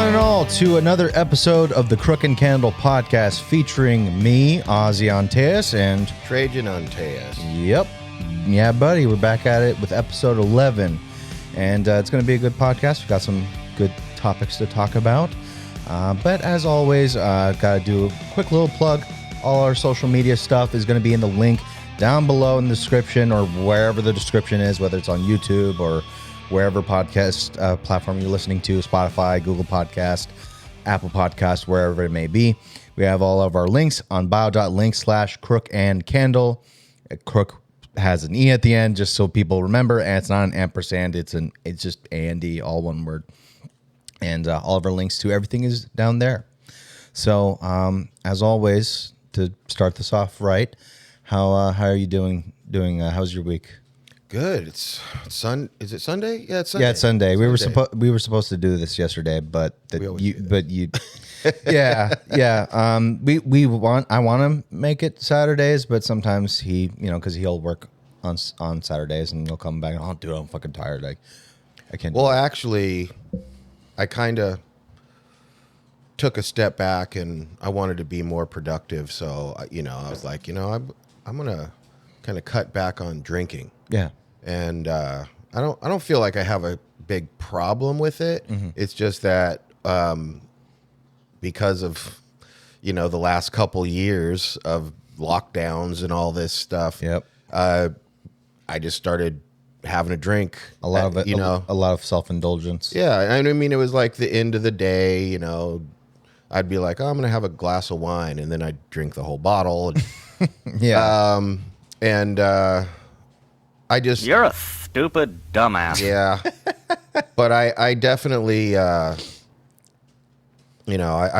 one and all, to another episode of the Crooke and Candle podcast featuring me, Ozzy Anteas, and Trejen Anteas. Yep. Yeah, buddy, we're back at it with episode 11. And it's going to be a good podcast. We've got some good topics to talk about. But as always, got to do a quick little plug. All our social media stuff is going to be in the link down below in the description or wherever the description is, whether it's on YouTube or wherever podcast platform you're listening to, Spotify, Google Podcast, Apple Podcast, wherever it may be. We have all of our links on bio.link/Crooke and Candle. Crooke has an E at the end, just so people remember, and it's not an ampersand. It's just A&D, all one word. And all of our links to everything is down there. So, as always, to start this off right, how are you doing? How's your week? Good. It's Is it Sunday? Yeah, it's Sunday. Yeah, it's Sunday. We were supposed to do this yesterday, but yeah. I want to make it Saturdays, but sometimes because he'll work on Saturdays and he'll come back and, oh, dude, I'm fucking tired. I can't. Well, actually, I kind of took a step back and I wanted to be more productive. So, I was like, I'm gonna kind of cut back on drinking. Yeah. And I don't feel like I have a big problem with it. Mm-hmm. It's just that because of the last couple years of lockdowns and all this stuff. Yep. I just started having a drink. A lot of it, a lot of self-indulgence. Yeah, I mean, it was like the end of the day. I'd be like, oh, I'm gonna have a glass of wine, and then I'd drink the whole bottle. Yeah. You're a stupid dumbass. Yeah. But I definitely, I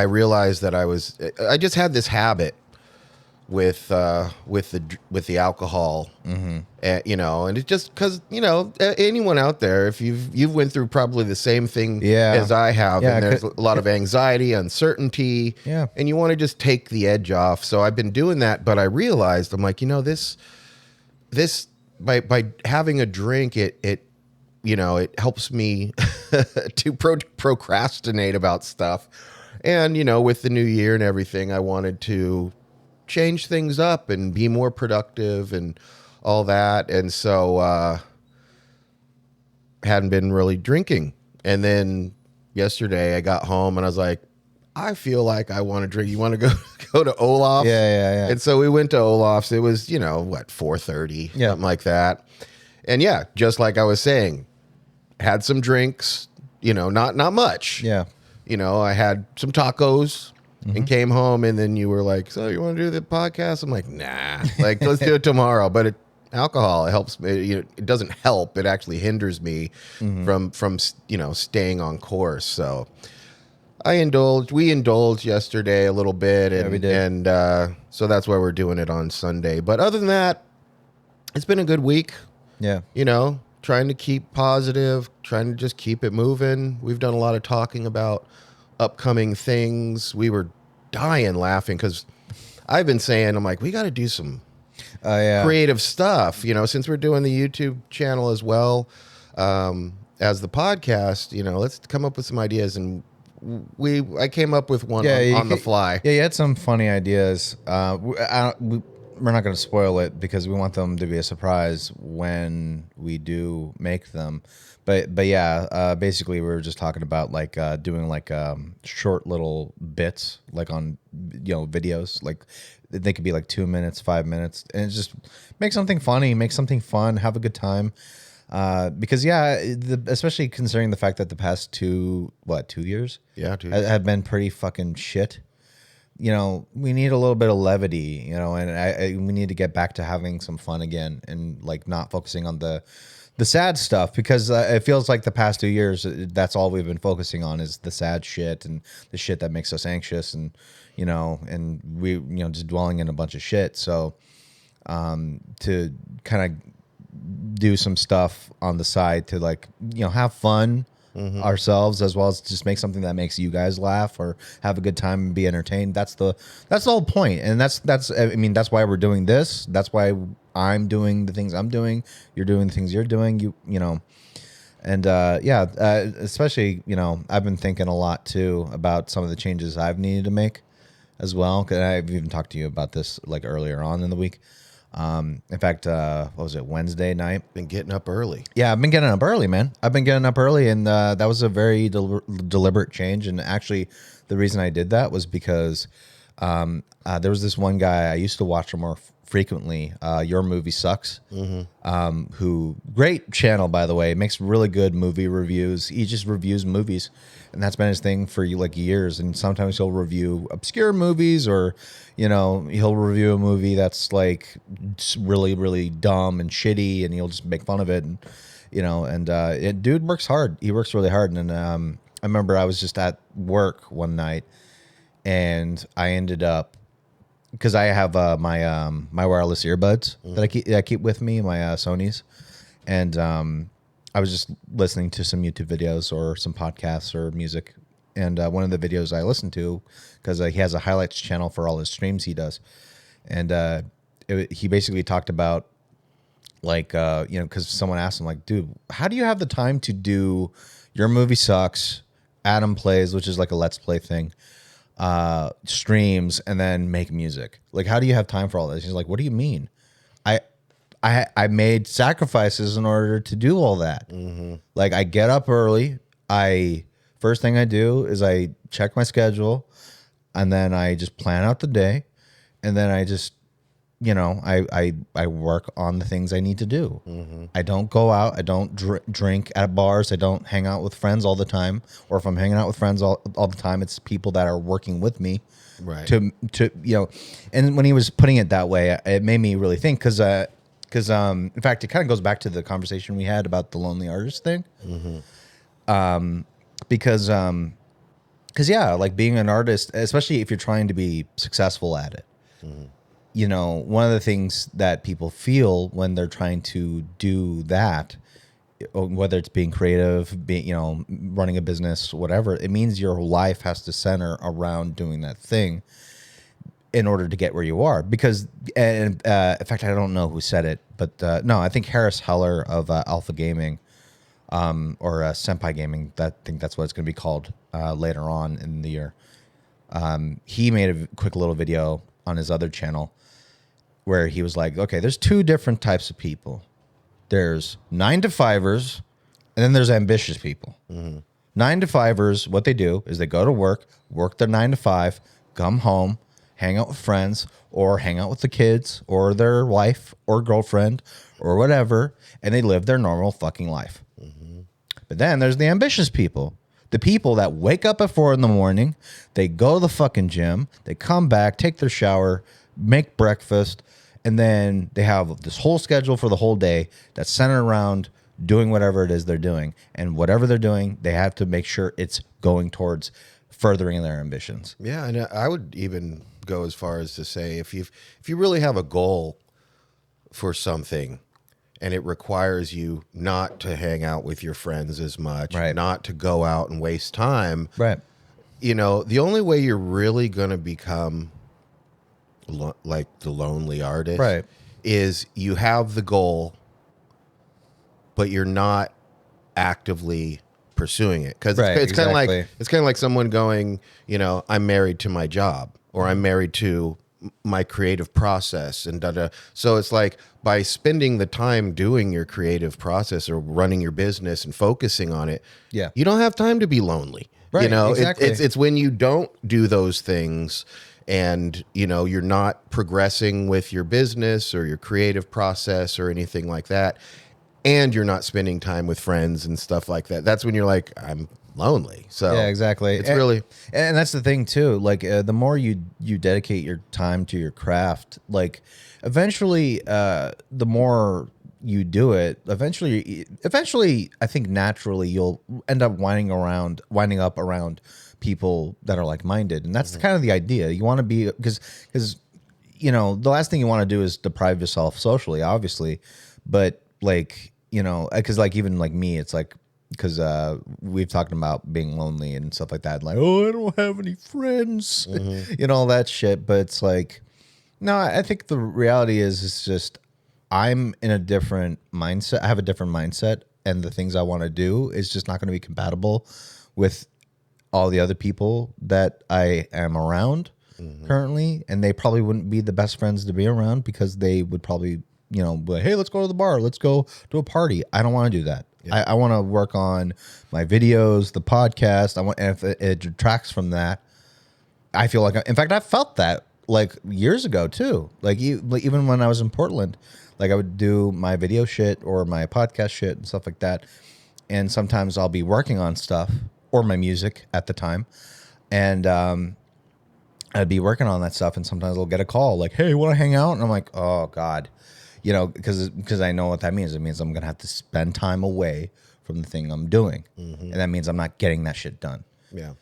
realized that I just had this habit with the alcohol, mm-hmm. And it's just because, anyone out there, if you've went through probably the same thing as I have, and there's a lot of anxiety, uncertainty, and you want to just take the edge off. So I've been doing that, but I realized, I'm like, this by having a drink, it helps me to procrastinate about stuff. And, with the new year and everything, I wanted to change things up and be more productive and all that. And so hadn't been really drinking. And then yesterday I got home and I was like, I feel like I want to drink. You want to go to Olaf's? Yeah. And so we went to Olaf's. It was, 4:30, something like that. And yeah, just like I was saying, had some drinks, not much. Yeah. I had some tacos and came home, and then you were like, so you want to do the podcast? I'm like, nah, let's do it tomorrow. But alcohol, it helps me. It doesn't help. It actually hinders me from staying on course. So we indulged yesterday a little bit, and we did. And so that's why we're doing it on Sunday. But other than that, it's been a good week. Yeah. Trying to keep positive, trying to just keep it moving. We've done a lot of talking about upcoming things. We were dying laughing because I've been saying, I'm like, we got to do some creative stuff, since we're doing the YouTube channel as well as the podcast, let's come up with some ideas. And I came up with one on the fly. Yeah, you had some funny ideas. We're not going to spoil it because we want them to be a surprise when we do make them. But yeah, basically we were just talking about doing short little bits on videos. Like they could be 2 minutes, 5 minutes, and it's just make something funny, make something fun, have a good time. Because especially considering the fact that the past 2 years, 2 years have been pretty fucking shit. We need a little bit of levity, and we need to get back to having some fun again and not focusing on the sad stuff, because it feels like the past 2 years, that's all we've been focusing on is the sad shit and the shit that makes us anxious and we just dwelling in a bunch of shit. So to kind of do some stuff on the side to have fun ourselves, as well as just make something that makes you guys laugh or have a good time and be entertained. That's the whole point. And that's why we're doing this. That's why I'm doing the things I'm doing. You're doing the things you're doing. And especially, I've been thinking a lot too about some of the changes I've needed to make as well. Cause I've even talked to you about this like earlier on in the week. In fact, what was it, Wednesday night? Been getting up early. Yeah, I've been getting up early, man. I've been getting up early, and that was a very deliberate change. And actually, the reason I did that was because there was this one guy I used to watch him more frequently. Your Movie Sucks. Who, great channel, by the way, makes really good movie reviews. He just reviews movies, and that's been his thing for like years. And sometimes he'll review obscure movies, or he'll review a movie that's like really, really dumb and shitty, and he'll just make fun of it. And dude works hard. He works really hard. And I remember I was just at work one night, and I ended up, because I have my wireless earbuds that I keep with me, my Sony's, and I was just listening to some YouTube videos or some podcasts or music, and one of the videos I listened to, because he has a highlights channel for all his streams he does, and he basically talked about like because someone asked him like, dude, how do you have the time to do Your Movie Sucks, Adam Plays, which is like a Let's Play thing, streams, and then make music? Like, how do you have time for all this? He's like, what do you mean? I made sacrifices in order to do all that. Like, I get up early. First thing I do is I check my schedule, and then I just plan out the day, and then I just I work on the things I need to do. I don't go out. I don't drink at bars. I don't hang out with friends all the time. Or if I'm hanging out with friends all the time, it's people that are working with me. Right. To and when he was putting it that way, it made me really think, because in fact, it kind of goes back to the conversation we had about the lonely artist thing. Because yeah, like being an artist, especially if you're trying to be successful at it. One of the things that people feel when they're trying to do that, whether it's being creative, running a business, whatever, it means your life has to center around doing that thing in order to get where you are. Because, in fact, I don't know who said it, but no, I think Harris Heller of Alpha Gaming, or Senpai Gaming, I think that's what it's going to be called later on in the year. He made a quick little video on his other channel where he was like, okay, there's two different types of people. There's 9-to-5ers, and then there's ambitious people. 9-to-5ers, what they do is they go to work their 9 to 5, come home, hang out with friends, or hang out with the kids, or their wife or girlfriend, or whatever, and they live their normal fucking life. But then there's the ambitious people. The people that wake up at 4 a.m, they go to the fucking gym, they come back, take their shower, make breakfast, and then they have this whole schedule for the whole day that's centered around doing whatever it is they're doing. And whatever they're doing, they have to make sure it's going towards furthering their ambitions. Yeah, and I would even go as far as to say, if you really have a goal for something, and it requires you not to hang out with your friends as much, right, not to go out and waste time. Right. The only way you're really going to become like the lonely artist, right, is you have the goal, but you're not actively pursuing it. Because it's kind of like someone going, I'm married to my job, or I'm married to my creative process, and so it's like, by spending the time doing your creative process or running your business and focusing on it, you don't have time to be lonely. Right, exactly. It's when you don't do those things, and you're not progressing with your business or your creative process or anything like that, and you're not spending time with friends and stuff like that, that's when you're like, I'm lonely. So yeah, exactly. It's really, and that's the thing too. Like the more you dedicate your time to your craft, like eventually, the more you do it, eventually, I think naturally you'll end up winding up around people that are like-minded, and that's kind of the idea. You want to be, because the last thing you want to do is deprive yourself socially, obviously, but like because like even like me, it's like, because we've talked about being lonely and stuff like that, like, oh, I don't have any friends, all that shit. But it's like, no, I think the reality is, it's just I'm in a different mindset. I have a different mindset, and the things I want to do is just not going to be compatible with all the other people that I am around currently, and they probably wouldn't be the best friends to be around because they would probably, be like, hey, let's go to the bar, let's go to a party. I don't want to do that. Yeah. I want to work on my videos, the podcast. And if it detracts from that, I feel like, in fact, I felt that like years ago too. Like even when I was in Portland, like I would do my video shit or my podcast shit and stuff like that. And sometimes I'll be working on stuff or my music at the time. And I'd be working on that stuff. And sometimes I'll get a call like, hey, you want to hang out? And I'm like, oh God, because I know what that means. It means I'm going to have to spend time away from the thing I'm doing. And that means I'm not getting that shit done. Yeah.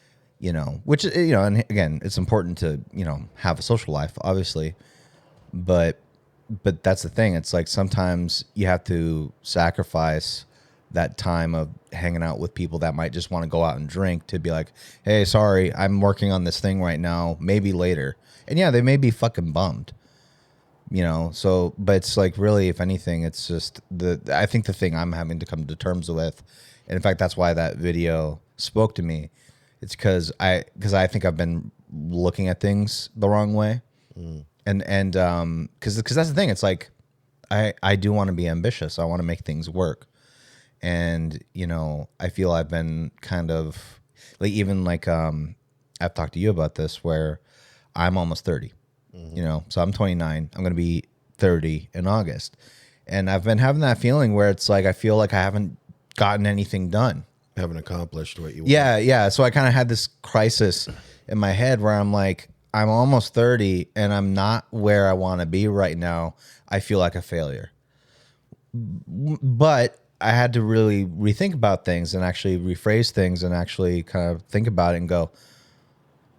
Which, and again, it's important to, have a social life, obviously. But that's the thing. It's like sometimes you have to sacrifice that time of hanging out with people that might just want to go out and drink to be like, hey, sorry, I'm working on this thing right now, maybe later. And yeah, they may be fucking bummed, so, but it's like really, if anything, it's just I think the thing I'm having to come to terms with, and in fact, that's why that video spoke to me. It's because I think I've been looking at things the wrong way. And because that's the thing. It's like, I do want to be ambitious. I want to make things work. And, I feel I've been kind of like, even like, I've talked to you about this where I'm almost 30, so I'm 29. I'm going to be 30 in August. And I've been having that feeling where it's like, I feel like I haven't gotten anything done. Haven't accomplished what you want. Yeah. So I kind of had this crisis in my head where I'm like, I'm almost 30 and I'm not where I want to be right now. I feel like a failure. But I had to really rethink about things and actually rephrase things and actually kind of think about it and go,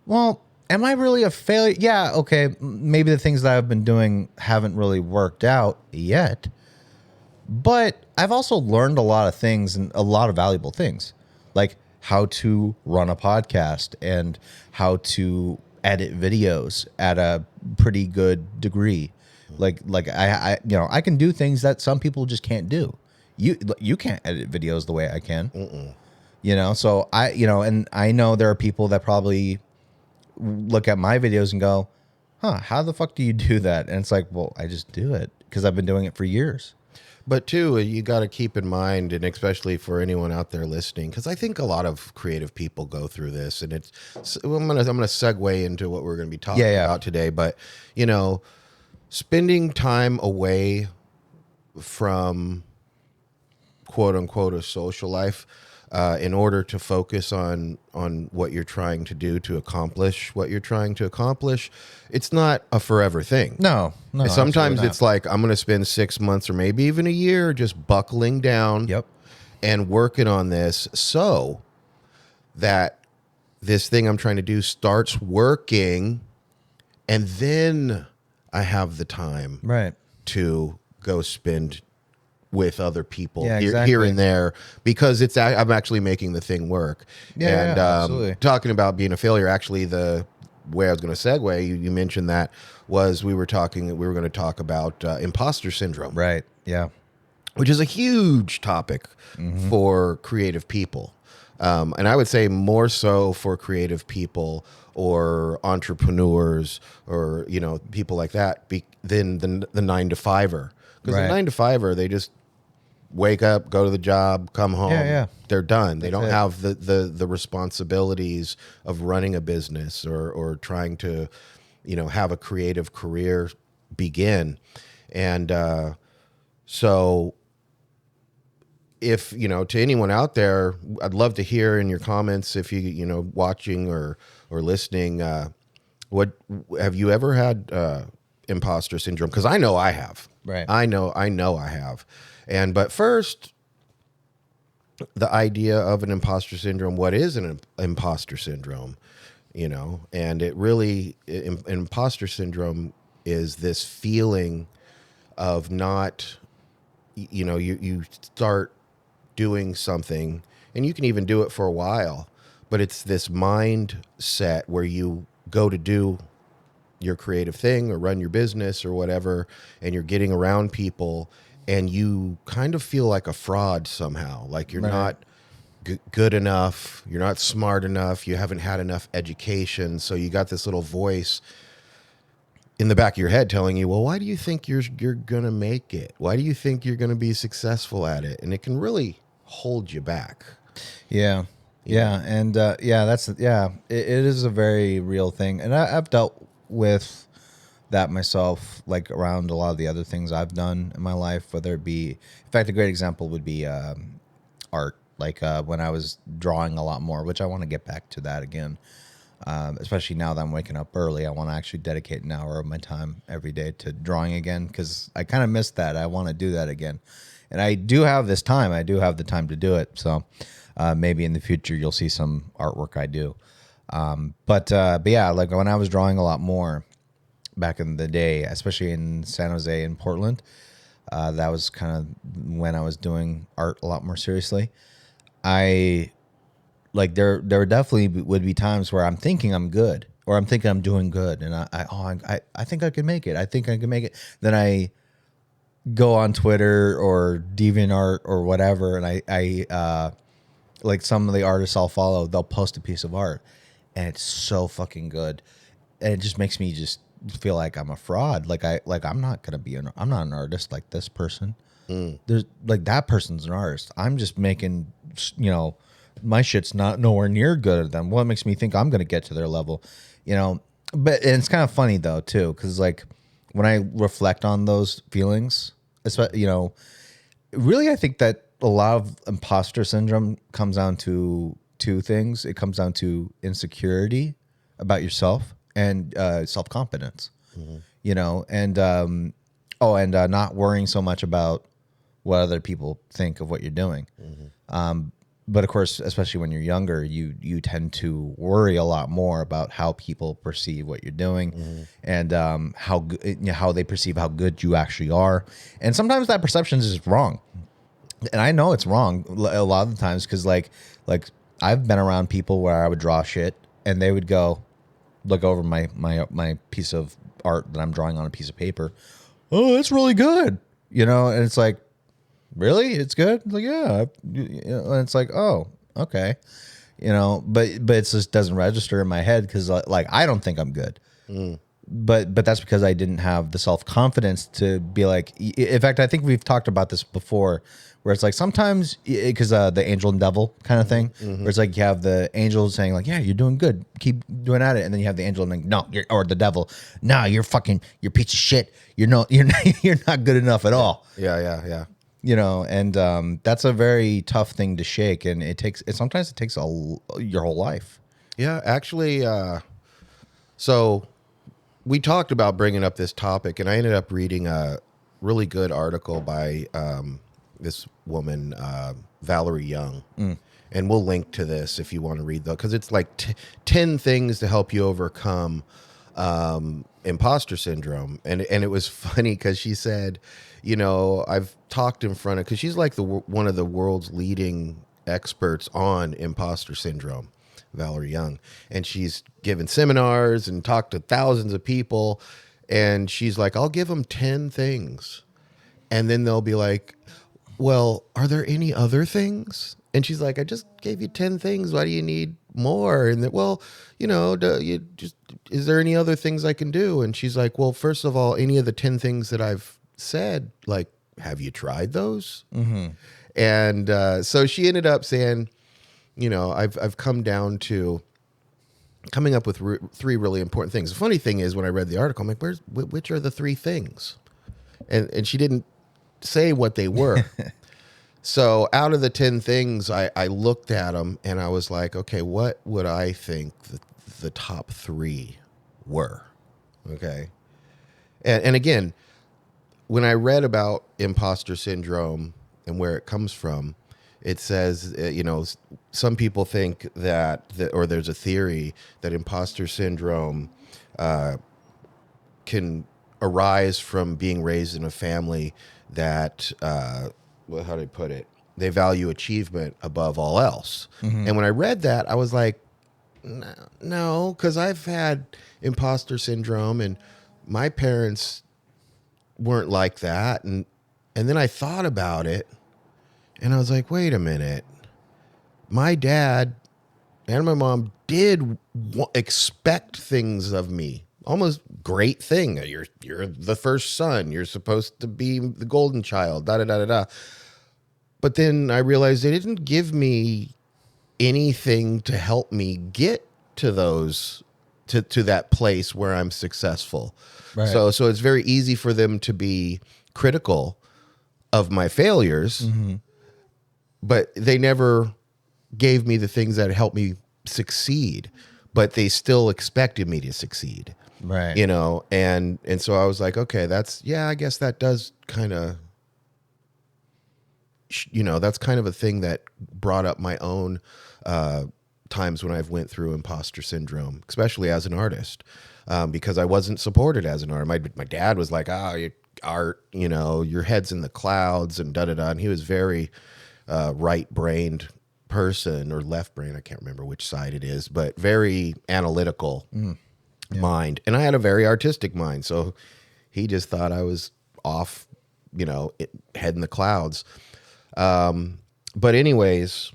well, am I really a failure? Yeah, okay, maybe the things that I've been doing haven't really worked out yet. But I've also learned a lot of things and a lot of valuable things, like how to run a podcast and how to edit videos at a pretty good degree. Like I can do things that some people just can't do. You can't edit videos the way I can. So and I know there are people that probably look at my videos and go, how the fuck do you do that? And it's like, well, I just do it because I've been doing it for years. But too, you got to keep in mind, and especially for anyone out there listening, because I think a lot of creative people go through this, and I'm gonna segue into what we're gonna be talking about today. But spending time away from quote unquote a social life in order to focus on what you're trying to do to accomplish what you're trying to accomplish, it's not a forever thing. No. Sometimes it's like, I'm going to spend 6 months or maybe even a year just buckling down and working on this so that this thing I'm trying to do starts working, and then I have the time to go spend with other people here and there, because I'm actually making the thing work. Absolutely. Talking about being a failure, actually the way I was going to segue, you mentioned that was we were going to talk about imposter syndrome. Right. Yeah. Which is a huge topic for creative people. And I would say more so for creative people or entrepreneurs or, people like that than the 9-to-5er. Because the 9-to-5er, they just wake up, go to the job, come home. They're done. They don't have the responsibilities of running a business or trying to, have a creative career begin. And so if, to anyone out there, I'd love to hear in your comments if you, watching or listening, what have you ever had imposter syndrome? Because I know I have. Right. I know I have. But first, the idea of an imposter syndrome. What is an imposter syndrome? And it really, imposter syndrome is this feeling of not, you start doing something, and you can even do it for a while, but it's this mindset where you go to do your creative thing or run your business or whatever, and you're getting around people, and you kind of feel like a fraud somehow, like you're not good enough, you're not smart enough, you haven't had enough education, so you got this little voice in the back of your head telling you, well, why do you think you're gonna make it? Why do you think you're gonna be successful at it? And it can really hold you back. Yeah. Yeah. And it is a very real thing. And I've dealt with that myself, like around a lot of the other things I've done in my life, whether it be, in fact, a great example would be art. Like when I was drawing a lot more, which I want to get back to that again. Especially now that I'm waking up early, I want to actually dedicate an hour of my time every day to drawing again, because I kind of missed that. I want to do that again. And I do have this time. I do have the time to do it. So maybe in the future you'll see some artwork I do. But yeah, like when I was drawing a lot more back in the day, especially in San Jose and Portland, that was kind of when I was doing art a lot more seriously. Like there definitely would be times where I'm thinking I'm good, or I'm thinking I'm doing good, and I think I can make it. I think I can make it. Then I go on Twitter or DeviantArt or whatever, and I like some of the artists I'll follow, they'll post a piece of art, and it's so fucking good, and it just makes me just feel like I'm a fraud. I'm not gonna be I'm not an artist like this person. There's like that person's an artist. I'm just making, my shit's not nowhere near good at them. What makes me think I'm gonna get to their level, But and it's kind of funny though too, because like when I reflect on those feelings, really I think that a lot of imposter syndrome comes down to two things. It comes down to insecurity about yourself and self-confidence, and not worrying so much about what other people think of what you're doing. But of course, especially when you're younger, you tend to worry a lot more about how people perceive what you're doing, and how they perceive how good you actually are. And sometimes that perception is wrong, and I know it's wrong a lot of the times, because like I've been around people where I would draw shit, and they would go look over my piece of art that I'm drawing on a piece of paper. Oh, that's really good, and it's like, really? It's good? It's like, yeah. And it's like, oh, okay. But it just doesn't register in my head, because like I don't think I'm good. But that's because I didn't have the self-confidence to be like, in fact, I think we've talked about this before, where it's like sometimes, because the angel and devil kind of thing, where it's like you have the angel saying like, yeah, you're doing good, keep doing at it. And then you have the angel and like, no, or the devil, no, you're a piece of shit. You're not good enough at all. Yeah. And that's a very tough thing to shake, and sometimes it takes your whole life. Yeah, actually, so we talked about bringing up this topic, and I ended up reading a really good article by this woman, Valerie Young, and we'll link to this if you want to read though, because it's like 10 things to help you overcome imposter syndrome. And it was funny because she said, I've talked in front of, because she's like one of the world's leading experts on imposter syndrome, Valerie Young, and she's given seminars and talked to thousands of people, and she's like, I'll give them 10 things, and then they'll be like, well, are there any other things? And she's like, I just gave you 10 things. Why do you need more? And well, is there any other things I can do? And she's like, well, first of all, any of the 10 things that I've said, like, have you tried those? And so she ended up saying, I've come down to coming up with three really important things. The funny thing is, when I read the article, I'm like, which are the three things? And she didn't say what they were. So out of the 10 things, I looked at them and I was like, okay, what would I think the top three were? Okay. And again, when I read about imposter syndrome and where it comes from, it says, some people think or there's a theory that imposter syndrome can arise from being raised in a family that, how do I put it? They value achievement above all else. And when I read that, I was like, no, because I've had imposter syndrome and my parents weren't like that. And And then I thought about it, and I was like, wait a minute. My dad and my mom did expect things of me. Almost great thing. You're the first son. You're supposed to be the golden child. Da da da da da. But then I realized they didn't give me anything to help me get to those to that place where I'm successful. Right. So it's very easy for them to be critical of my failures, but they never gave me the things that helped me succeed, but they still expected me to succeed. Right. You know, and so I was like, okay, I guess that does kind of, you know, that's kind of a thing that brought up my own times when I've went through imposter syndrome, especially as an artist, because I wasn't supported as an artist. My dad was like, art, you know, your head's in the clouds and da-da-da. And he was very right-brained person, or left-brained, I can't remember which side it is, but very analytical mind. And I had a very artistic mind. So he just thought I was off, you know, head in the clouds. But anyways,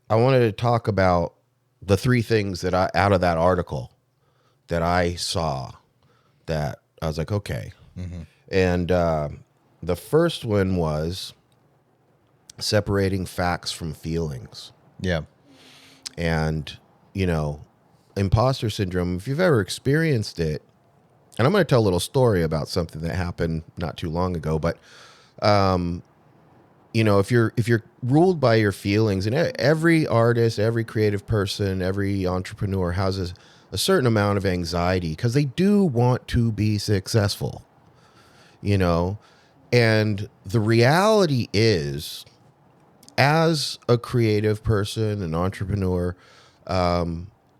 I wanted to talk about the three things that out of that article that I saw that I was like, okay. And the first one was separating facts from feelings. Yeah. And, you know, imposter syndrome, if you've ever experienced it, and I'm going to tell a little story about something that happened not too long ago, but, you know, if you're ruled by your feelings, and every artist, every creative person, every entrepreneur has a certain amount of anxiety because they do want to be successful, you know, and the reality is, as a creative person, an entrepreneur,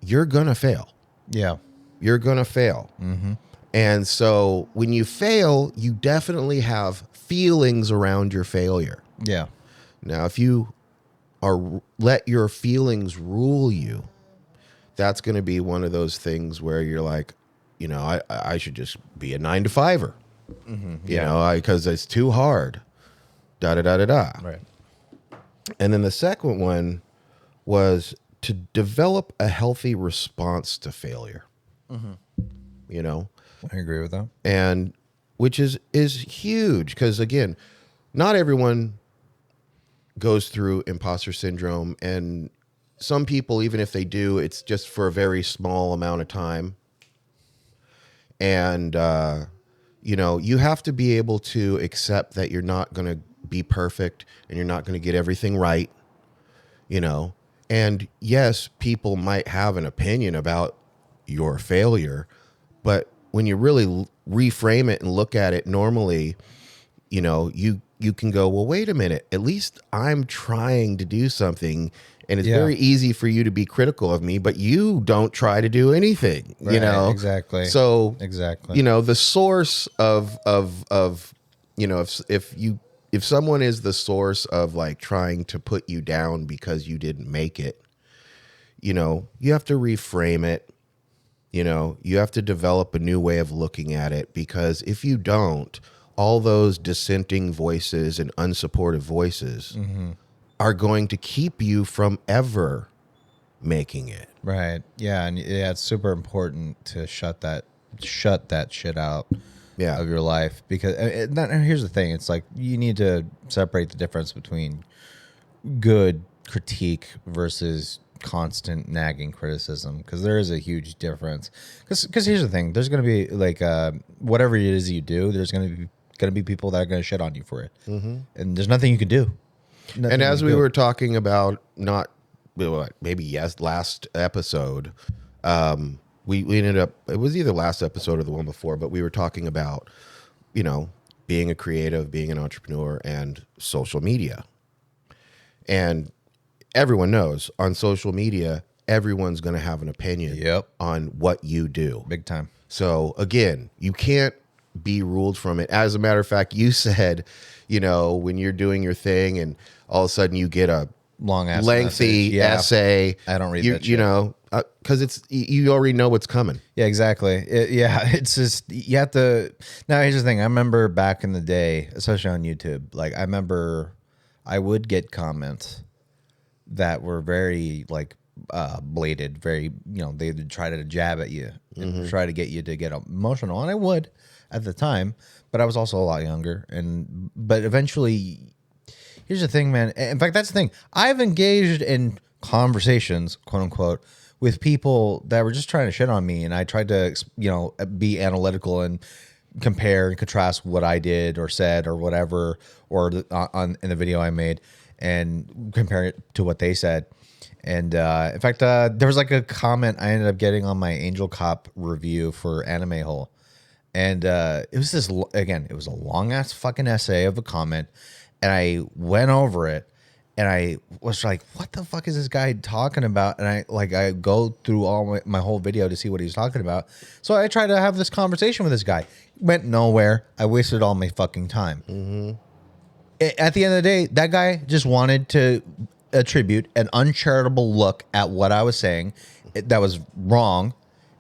you're going to fail. Yeah. You're going to fail. And so when you fail, you definitely have feelings around your failure. Yeah. Now, if you let your feelings rule you, that's going to be one of those things where you're like, you know, I should just be a 9-to-5er, you know, because it's too hard. Da da da da da. Right. And then the second one was to develop a healthy response to failure. You know, I agree with that. and which is huge because, again, not everyone goes through imposter syndrome, and some people, even if they do, it's just for a very small amount of time. And you know, you have to be able to accept that you're not going to be perfect and you're not going to get everything right, you know. And yes, people might have an opinion about your failure, but when you really reframe it and look at it normally, you know, you can go, well, wait a minute, at least I'm trying to do something. And it's very easy for you to be critical of me, but you don't try to do anything, Right, you know? exactly. So, Exactly. you know, the source of you know, if someone is the source of like trying to put you down because you didn't make it, you know, you have to reframe it. You know, you have to develop a new way of looking at it, because if you don't, all those dissenting voices and unsupportive voices are going to keep you from ever making it. Right. Yeah. And yeah, it's super important to shut that shit out of your life, because and here's the thing. It's like you need to separate the difference between good critique versus constant nagging criticism, because there is a huge difference. Because here's the thing. There's going to be like whatever it is you do, there's going to be people that are going to shit on you for it. And there's nothing you can do. And as we were talking about, last episode, we ended up, it was either last episode or the one before, but we were talking about, you know, being a creative, being an entrepreneur, and social media. And everyone knows on social media, everyone's going to have an opinion on what you do. Big time. So again, you can't be ruled from it. As a matter of fact, you said, you know, when you're doing your thing and all of a sudden you get a long ass lengthy essay, I don't read you, that shit. You know, because it's you already know what's coming. Yeah, exactly. It's just you have to. Now here's the thing. I remember back in the day, especially on YouTube. Like I remember, I would get comments that were very like bladed, very they would try to jab at you and try to get you to get emotional, and I would at the time, but I was also a lot younger, but eventually, here's the thing, man. In fact, that's the thing. I've engaged in conversations, quote unquote, with people that were just trying to shit on me, and I tried to, be analytical and compare and contrast what I did or said or whatever, or in the video I made, and compare it to what they said. And in fact, there was like a comment I ended up getting on my Angel Cop review for Anime Hole, and it was it was a long ass fucking essay of a comment, and I went over it. And I was like, what the fuck is this guy talking about? And I go through all my whole video to see what he's talking about. So I tried to have this conversation with this guy. Went nowhere. I wasted all my fucking time. Mm-hmm. At the end of the day, that guy just wanted to attribute an uncharitable look at what I was saying that was wrong.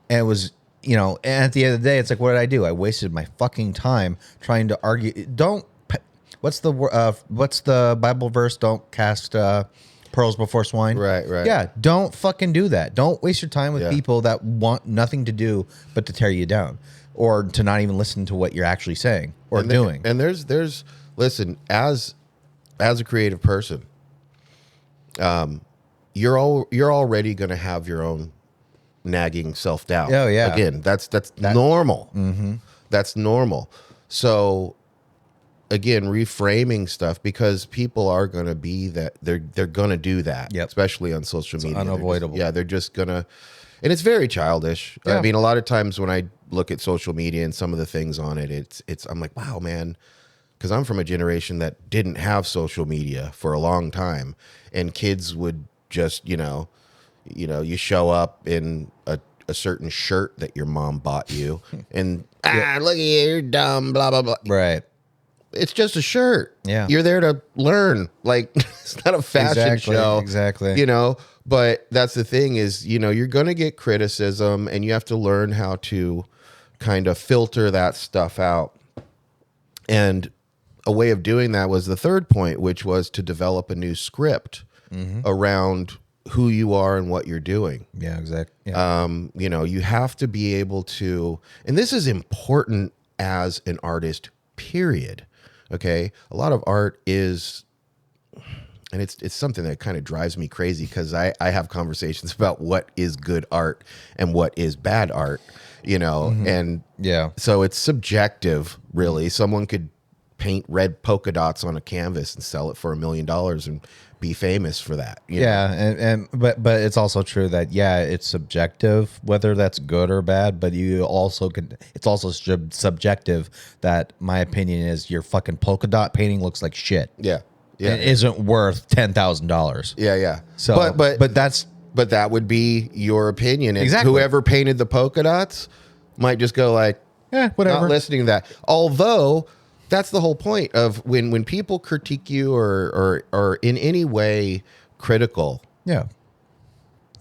And it was, and at the end of the day, it's like, what did I do? I wasted my fucking time trying to argue. What's the Bible verse? Don't cast pearls before swine. Right. Yeah, don't fucking do that. Don't waste your time with people that want nothing to do but to tear you down, or to not even listen to what you're actually saying or doing. And there's listen, as a creative person, you're already going to have your own nagging self-doubt. Oh yeah. Again, that's normal. Mm-hmm. That's normal. So again, reframing stuff, because people are going to be that they're going to do that, especially on social media. Unavoidable. They're just going to, and it's very childish. Yeah. I mean, a lot of times when I look at social media and some of the things on it, it's I'm like, wow, man, because I'm from a generation that didn't have social media for a long time, and kids would just, you show up in a certain shirt that your mom bought you, and look at you, you're dumb, blah blah blah. Right. It's just a shirt. Yeah. You're there to learn. Like, it's not a fashion show. Exactly. But that's the thing is, you're going to get criticism, and you have to learn how to kind of filter that stuff out. And a way of doing that was the third point, which was to develop a new script around who you are and what you're doing. Yeah, exactly. Yeah. You have to be able to, and this is important as an artist, period. Okay, a lot of art is, and it's something that kind of drives me crazy, because I have conversations about what is good art and what is bad art, and so it's subjective, really. Someone could paint red polka dots on a canvas and sell it for $1 million and be famous for that. But it's also true that it's subjective whether that's good or bad, but you also can, it's also subjective that my opinion is your fucking polka dot painting looks like shit. It isn't worth $10,000. So but that's that would be your opinion, and exactly. whoever painted the polka dots might just go like, whatever, not listening to that. Although that's the whole point of when people critique you or in any way critical. Yeah.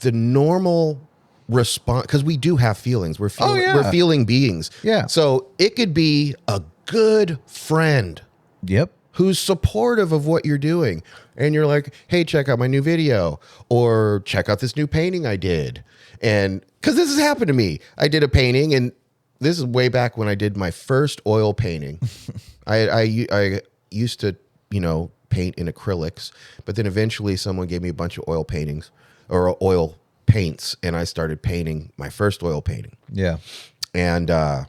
The normal response, because we do have feelings. We're feeling beings. Yeah. So it could be a good friend. Yep. Who's supportive of what you're doing. And you're like, hey, check out my new video, or check out this new painting I did. And because this has happened to me. I did a painting, and this is way back when I did my first oil painting. I used to, paint in acrylics, but then eventually someone gave me a bunch of oil paintings or oil paints, and I started painting my first oil painting. Yeah. And I'm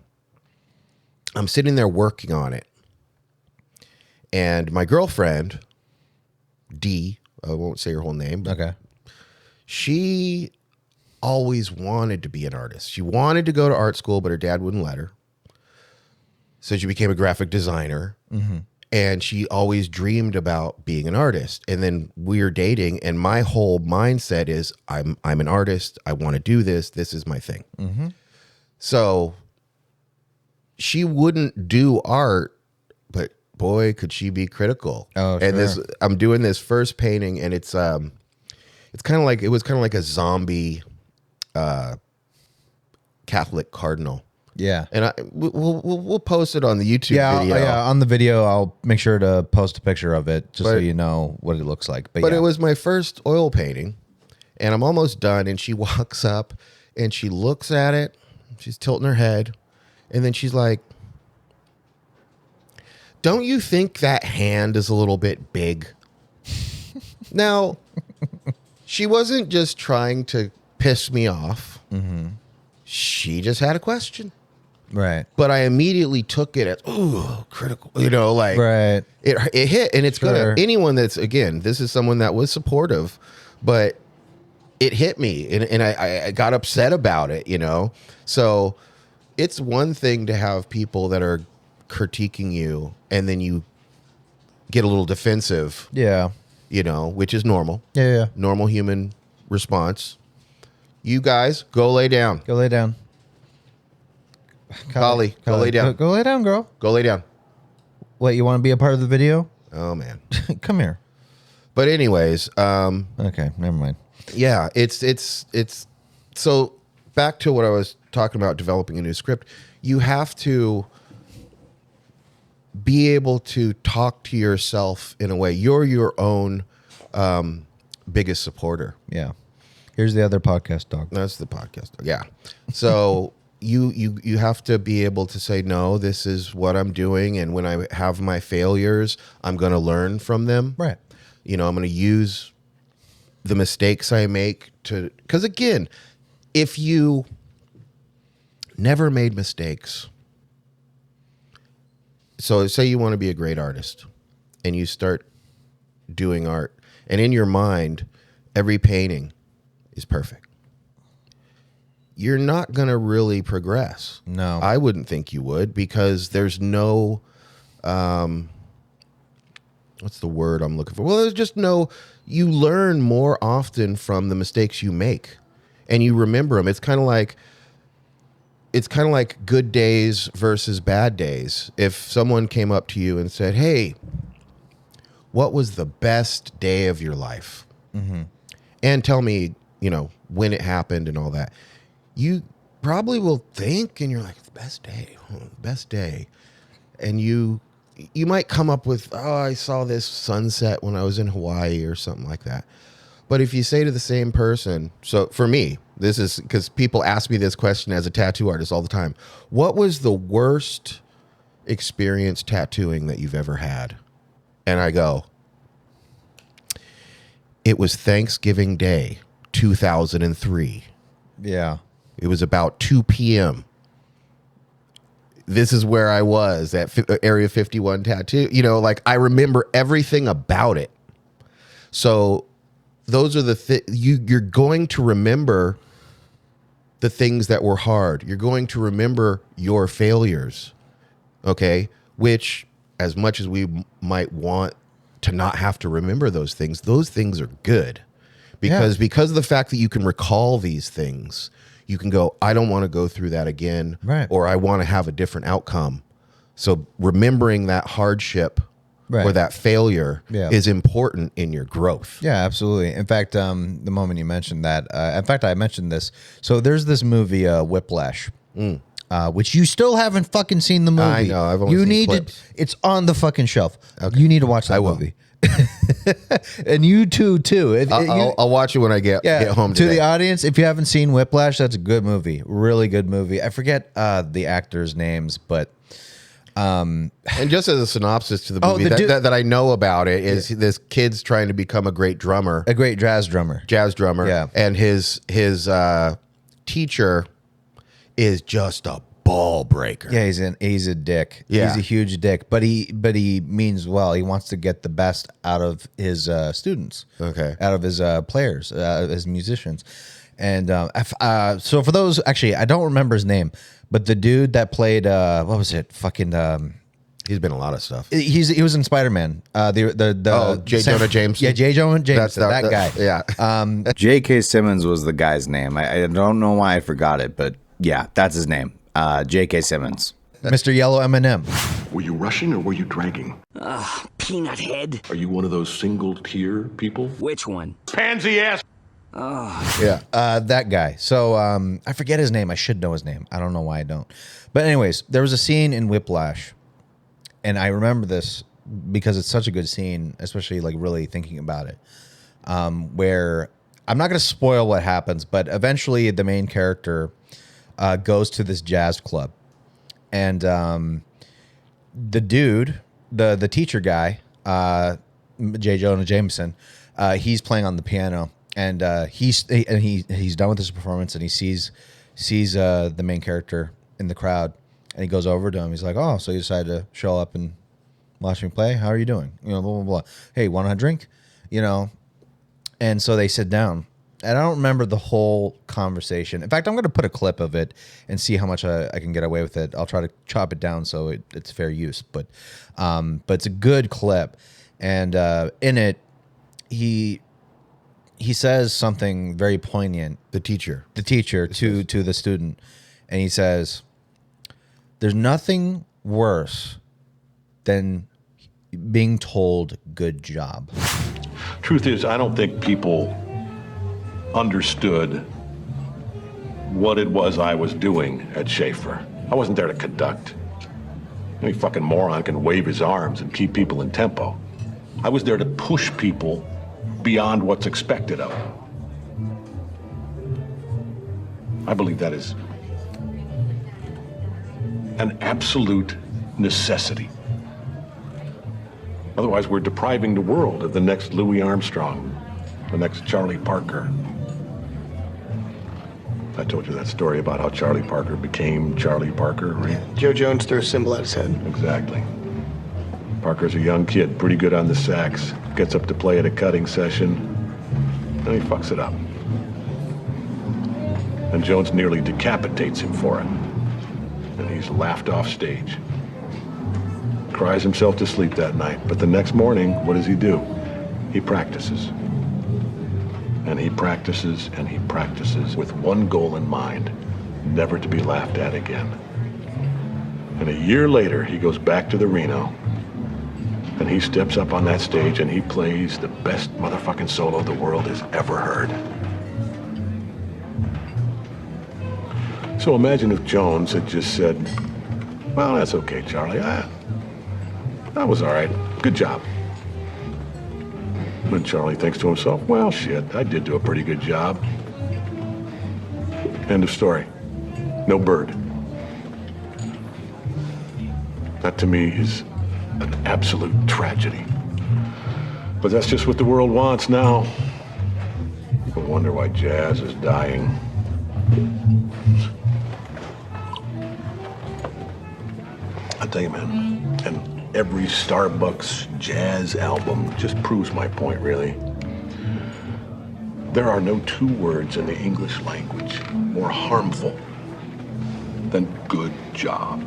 sitting there working on it. And my girlfriend, D, I won't say her whole name, but okay, she always wanted to be an artist. She wanted to go to art school, but her dad wouldn't let her. So she became a graphic designer, and she always dreamed about being an artist. And then we were dating, and my whole mindset is, I'm an artist. I want to do this. This is my thing. So she wouldn't do art, but boy, could she be critical. Oh, and sure. I'm doing this first painting, and it was kind of like a zombie Catholic cardinal. Yeah. And we'll post it on the YouTube video. Yeah, on the video, I'll make sure to post a picture of it so you know what it looks like. But it was my first oil painting, and I'm almost done, and she walks up, and she looks at it. She's tilting her head, and then she's like, don't you think that hand is a little bit big? Now, she wasn't just trying to piss me off. Mm-hmm. She just had a question. Right. But I immediately took it as, ooh, critical. You know, like, right. It hit, and it's gonna, anyone that's, again, this is someone that was supportive, but it hit me, and I got upset about it, you know? So it's one thing to have people that are critiquing you, and then you get a little defensive. Yeah. You know, which is normal. Yeah. Normal human response. You guys, go lay down. Go lay down. Holly, go lay down. Go lay down, girl. Go lay down. What, you want to be a part of the video? Oh, man. Come here. But anyways. Okay, never mind. Yeah, it's so back to what I was talking about, developing a new script. You have to be able to talk to yourself in a way. You're your own biggest supporter. Yeah. Here's the other podcast dog. That's the podcast dog. Yeah. So you have to be able to say, no, this is what I'm doing, and when I have my failures, I'm going to learn from them. Right. You know, I'm going to use the mistakes I make to, because again, if you never made mistakes, so say you want to be a great artist and you start doing art, and in your mind, every painting is perfect. You're not going to really progress. No. I wouldn't think you would, because there's no, what's the word I'm looking for? Well, there's just no, you learn more often from the mistakes you make, and you remember them. It's kind of like good days versus bad days. If someone came up to you and said, hey, what was the best day of your life? Mm-hmm. And tell me, you know, when it happened and all that. You probably will think, and you're like, the best day. And you might come up with, oh, I saw this sunset when I was in Hawaii or something like that. But if you say to the same person, so for me, this is because people ask me this question as a tattoo artist all the time. What was the worst experience tattooing that you've ever had? And I go, it was Thanksgiving Day, 2003. Yeah. It was about 2 p.m. This is where I was at Area 51 tattoo. You know, like, I remember everything about it. So those are the you're going to remember the things that were hard. You're going to remember your failures. Okay? Which, as much as we might want to not have to remember those things are good. Because of the fact that you can recall these things, you can go, I don't want to go through that again, right, or I want to have a different outcome. So remembering that hardship, right, or that failure, is important in your growth. Yeah, absolutely. In fact, the moment you mentioned that, in fact, I mentioned this. So there's this movie, Whiplash, which you still haven't fucking seen the movie. I know. I've only seen clips. It's on the fucking shelf. Okay. You need to watch that movie. And you too. I'll watch it when I get home today. To the audience, if you haven't seen Whiplash, that's a good movie. Really good movie. I forget the actors' names, but and just as a synopsis to the movie that I know about it is this kid's trying to become a great drummer. A great jazz drummer. Yeah. And his teacher is just a ball breaker. Yeah, he's a dick. Yeah. He's a huge dick, but he means well. He wants to get the best out of his students. Okay. Out of his players, his musicians. And so for those, actually, I don't remember his name, but the dude that played what was it? Fucking he's been in a lot of stuff. He was in Spider-Man. J. Jonah Jameson. Yeah, J. Jonah Jameson. That guy. Yeah. J.K. Simmons was the guy's name. I don't know why I forgot it, but yeah, that's his name. J.K. Simmons. Mr. Yellow M&M. Were you rushing or were you dragging? Peanut head. Are you one of those single tier people? Which one? Pansy ass. Yeah, that guy. So I forget his name. I should know his name. I don't know why I don't. But anyways, there was a scene in Whiplash, and I remember this because it's such a good scene, especially like really thinking about it, where I'm not going to spoil what happens, but eventually the main character goes to this jazz club, and the dude, the teacher guy, J. Jonah Jameson, he's playing on the piano, and he's done with his performance, and he sees the main character in the crowd, and he goes over to him. He's like, "Oh, so you decided to show up and watch me play? How are you doing? You know, blah blah blah. Hey, want a drink? You know." And so they sit down, and I don't remember the whole conversation. In fact, I'm going to put a clip of it and see how much I can get away with it. I'll try to chop it down so it's fair use, but it's a good clip, and in it, he says something very poignant. The teacher to the student, and he says, "There's nothing worse than being told good job." Truth is, I don't think people understood what it was I was doing at Schaefer. I wasn't there to conduct. Any fucking moron can wave his arms and keep people in tempo. I was there to push people beyond what's expected of them. I believe that is an absolute necessity. Otherwise, we're depriving the world of the next Louis Armstrong, the next Charlie Parker. I told you that story about how Charlie Parker became Charlie Parker, right? Yeah. Joe Jones threw a cymbal at his head. Exactly. Parker's a young kid, pretty good on the sax, gets up to play at a cutting session, and he fucks it up. And Jones nearly decapitates him for it. And he's laughed off stage. Cries himself to sleep that night, but the next morning, what does he do? He practices. And he practices and he practices with one goal in mind, never to be laughed at again. And a year later, he goes back to the Reno, and he steps up on that stage and he plays the best motherfucking solo the world has ever heard. So imagine if Jones had just said, "Well, that's okay, Charlie. That was all right. Good job." And Charlie thinks to himself, "Well, shit, I did do a pretty good job." End of story. No bird. That to me is an absolute tragedy. But that's just what the world wants now. People wonder why jazz is dying. I tell you, man, and every Starbucks jazz album just proves my point, really. There are no two words in the English language more harmful than good job.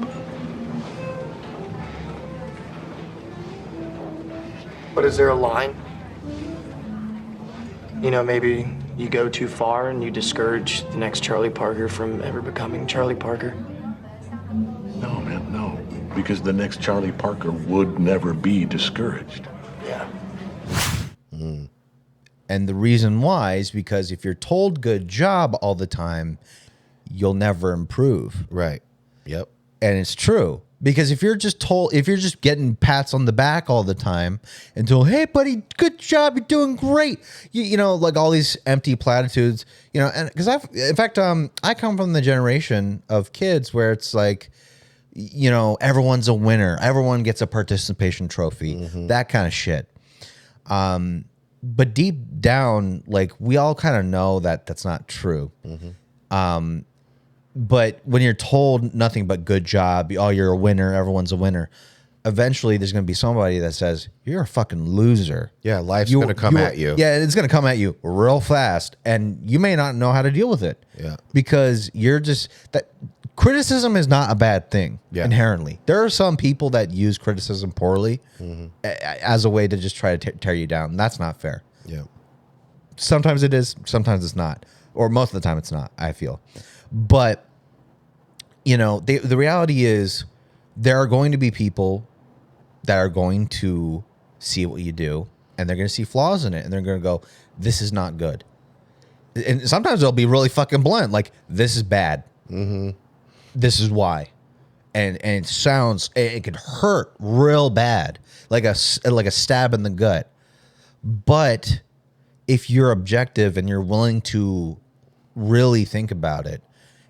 But is there a line? You know, maybe you go too far and you discourage the next Charlie Parker from ever becoming Charlie Parker? No, man, no. Because the next Charlie Parker would never be discouraged. Yeah. And the reason why is because if you're told good job all the time, you'll never improve. Right. Yep. And it's true. Because if you're just getting pats on the back all the time and told, "Hey buddy, good job, you're doing great." You know, like all these empty platitudes, you know, and because I come from the generation of kids where it's like, you know, everyone's a winner. Everyone gets a participation trophy, that kind of shit. But deep down, like we all kind of know that that's not true. But when you're told nothing but good job, oh, you're a winner, everyone's a winner, eventually there's going to be somebody that says, "You're a fucking loser." Yeah, life's going to come at you. Yeah, it's going to come at you real fast, and you may not know how to deal with it. Yeah. Because you're just that criticism is not a bad thing inherently. There are some people that use criticism poorly as a way to just try to tear you down. That's not fair. Yeah. Sometimes it is, sometimes it's not. Or most of the time it's not, I feel. But, you know, the reality is there are going to be people that are going to see what you do and they're going to see flaws in it and they're going to go, "This is not good." And sometimes they'll be really fucking blunt. Like, this is bad. This is why. And it sounds, it could hurt real bad. Like a stab in the gut. But if you're objective and you're willing to really think about it,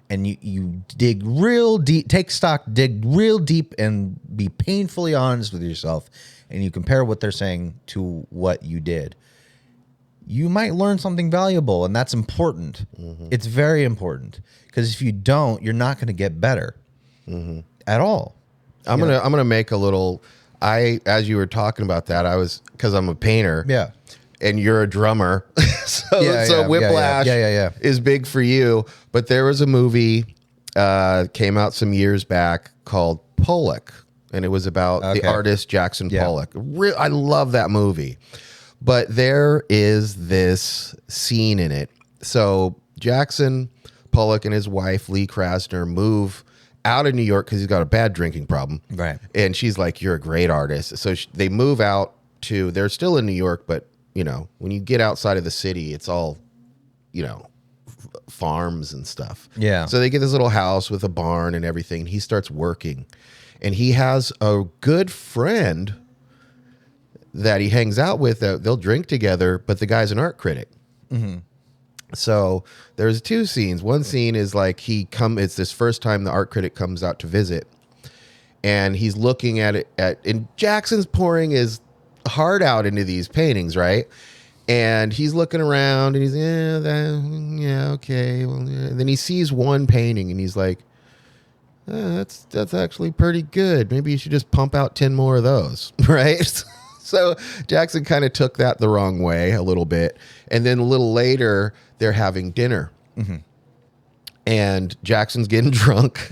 and you dig real deep, dig real deep and be painfully honest with yourself, and you compare what they're saying to what you did, you might learn something valuable, and that's important. It's very important, because if you don't, you're not going to get better at all. I'm gonna make a little. As you were talking about that, because I'm a painter. Yeah. And you're a drummer, so whiplash is big for you. But there was a movie came out some years back called Pollock, and it was about the artist Jackson Pollock. I love that movie. But there is this scene in it. So Jackson Pollock and his wife Lee Krasner move out of New York because he's got a bad drinking problem. Right. And she's like, "You're a great artist." So they move out to. They're still in New York, but when you get outside of the city, it's all, farms and stuff. Yeah. So they get this little house with a barn and everything. He starts working, and he has a good friend that he hangs out with. They'll drink together, but the guy's an art critic. So there's two scenes. One scene is like it's this first time the art critic comes out to visit, and he's looking at it and Jackson's pouring his heart out into these paintings, right? And he's looking around and he's okay. Well, yeah. Then he sees one painting and he's like, that's actually pretty good. Maybe you should just pump out 10 more of those, right? So Jackson kind of took that the wrong way a little bit. And then a little later, they're having dinner. And Jackson's getting drunk.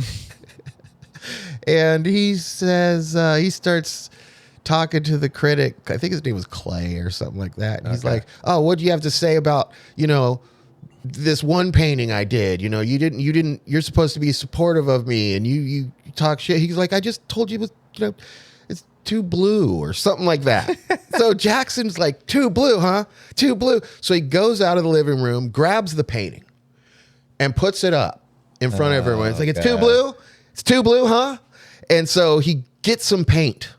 And he says, he starts talking to the critic. I think his name was Clay or something like that. And he's like, "Oh, what do you have to say about, this one painting I did? You're supposed to be supportive of me, and you talk shit." He's like, "I just told you it was, it's too blue," or something like that. So Jackson's like, "Too blue, huh? Too blue." So he goes out of the living room, grabs the painting, and puts it up in front of everyone. It's like, "It's too blue? It's too blue, huh?" And so he gets some paint.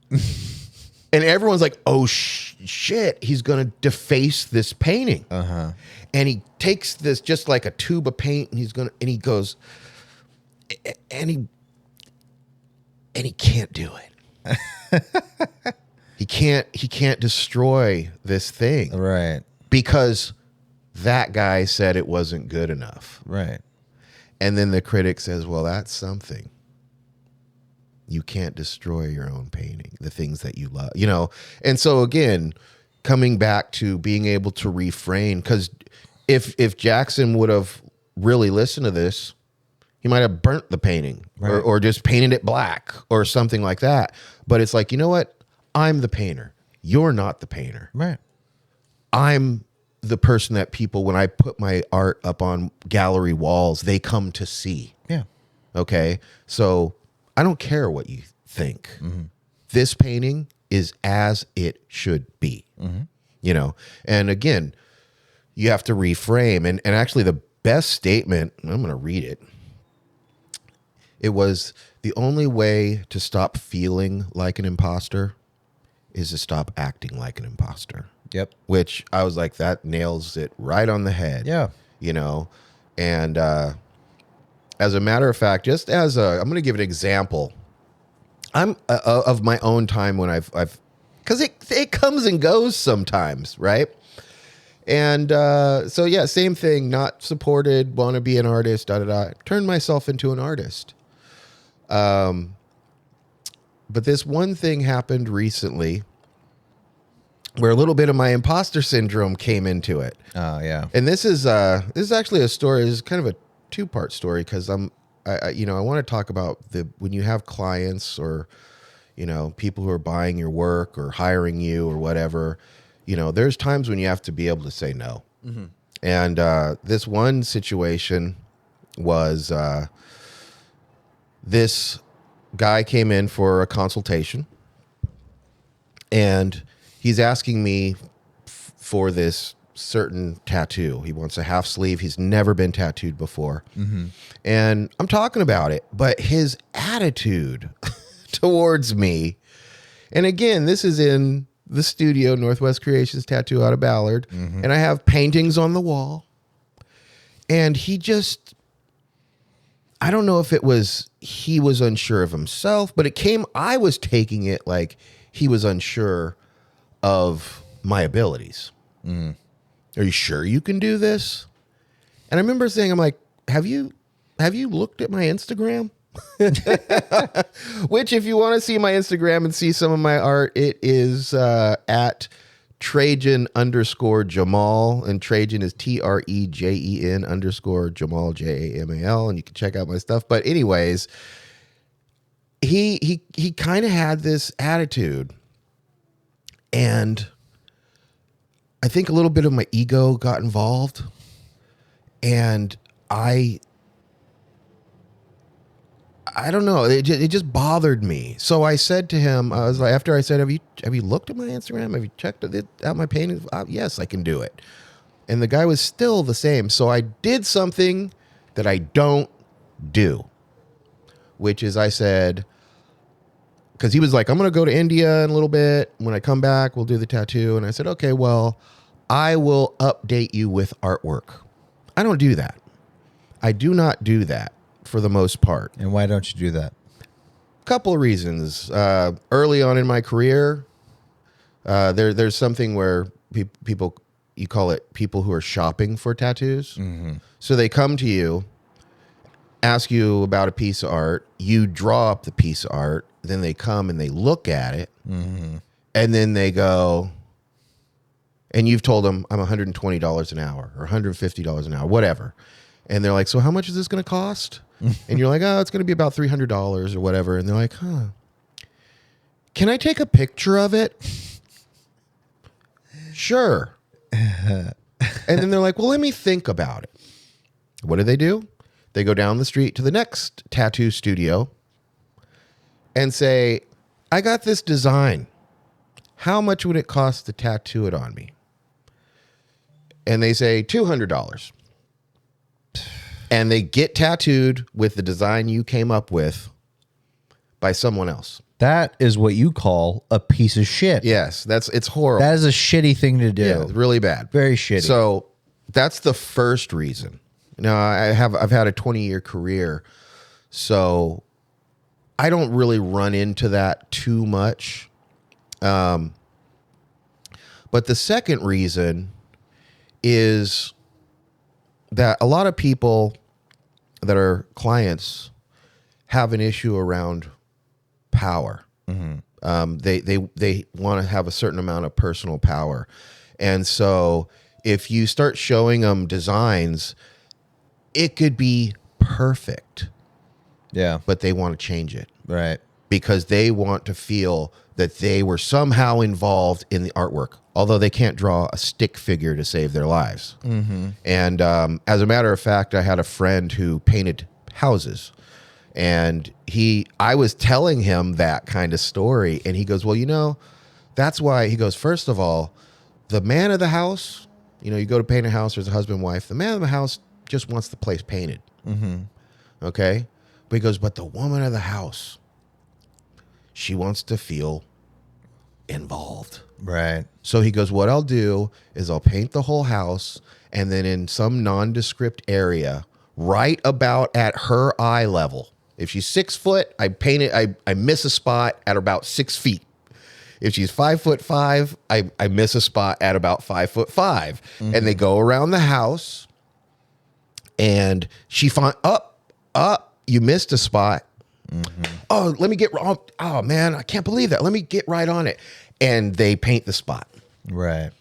And everyone's like, "Oh shit, he's gonna deface this painting." And he takes this just like a tube of paint, and he goes, and he can't do it. he can't destroy this thing, Right. because that guy said it wasn't good enough. Right. And then the critic says, "Well, that's something. You can't destroy your own painting, the things that you love," And so again, coming back to being able to refrain, because if Jackson would have really listened to this, he might have burnt the painting, Right. or just painted it black or something like that. But it's like, you know what? I'm the painter. You're not the painter. Right. I'm the person that people, when I put my art up on gallery walls, they come to see. Yeah. Okay. So I don't care what you think. This painting is as it should be, and again, you have to reframe. And actually the best statement, I'm going to read it. It was, "The only way to stop feeling like an imposter is to stop acting like an imposter." Yep. Which I was like, that nails it right on the head. Yeah. And as a matter of fact, I'm going to give an example. I'm of my own time when I've because it comes and goes sometimes, right? And so yeah, same thing. Not supported, want to be an artist. Turn myself into an artist. But this one thing happened recently where a little bit of my imposter syndrome came into it. Oh yeah. And this is actually a story. This is kind of a two-part story, because I want to talk about when you have clients or people who are buying your work or hiring you or whatever. There's times when you have to be able to say no. And this one situation was this guy came in for a consultation, and he's asking me for this certain tattoo. He wants a half sleeve. He's never been tattooed before. And I'm talking about it, but his attitude towards me, and again, this is in the studio, Northwest Creations Tattoo out of Ballard, and I have paintings on the wall. And he just, I don't know if it was he was unsure of himself, but I was taking it like he was unsure of my abilities. Are you sure you can do this? And I remember saying, I'm like, have you looked at my Instagram? Which, if you want to see my Instagram and see some of my art, it is at Trejen _Jamal, and Trejen is TREJEN _Jamal JAMAL, and you can check out my stuff. But anyways, he kind of had this attitude, and I think a little bit of my ego got involved, and I don't know. It just bothered me. So I said to him, I was like, after I said, have you looked at my Instagram? Have you checked out my paintings? Yes, I can do it. And the guy was still the same. So I did something that I don't do, which is I said, because he was like, I'm going to go to India in a little bit. When I come back, we'll do the tattoo. And I said, okay, well, I will update you with artwork. I don't do that. I do not do that for the most part. And why don't you do that? Couple of reasons. Early on in my career, there's something where people, you call it people who are shopping for tattoos. So they come to you, ask you about a piece of art, you draw up the piece of art, then they come and they look at it, and then they go, and you've told them I'm $120 an hour or $150 an hour, whatever. And they're like, so how much is this going to cost? And you're like, oh, it's going to be about $300 or whatever. And they're like, can I take a picture of it? Sure. And then they're like, well, let me think about it. What do? They go down the street to the next tattoo studio and say, I got this design. How much would it cost to tattoo it on me? And they say $200. And they get tattooed with the design you came up with by someone else. That is what you call a piece of shit. Yes, it's horrible. That is a shitty thing to do. Yeah, it's really bad. Very shitty. So that's the first reason. Now I've had a 20-year career, so I don't really run into that too much. But the second reason is that a lot of people that are clients have an issue around power. They want to have a certain amount of personal power. And so if you start showing them designs, it could be perfect. Yeah. But they want to change it. Right. Because they want to feel that they were somehow involved in the artwork, although they can't draw a stick figure to save their lives. And as a matter of fact, I had a friend who painted houses, and I was telling him that kind of story, and he goes, well, that's why. He goes, first of all, the man of the house, you go to paint a house, there's a husband and wife. The man of the house just wants the place painted. Okay? But he goes, but the woman of the house, she wants to feel involved. Right. So he goes, what I'll do is I'll paint the whole house, and then in some nondescript area, right about at her eye level. If she's 6 foot, I paint it. I miss a spot at about 6 feet. If she's 5'5", I miss a spot at about 5'5". And they go around the house, and she finds you missed a spot. Oh, let me get. Oh man, I can't believe that. Let me get right on it. And they paint the spot. Right.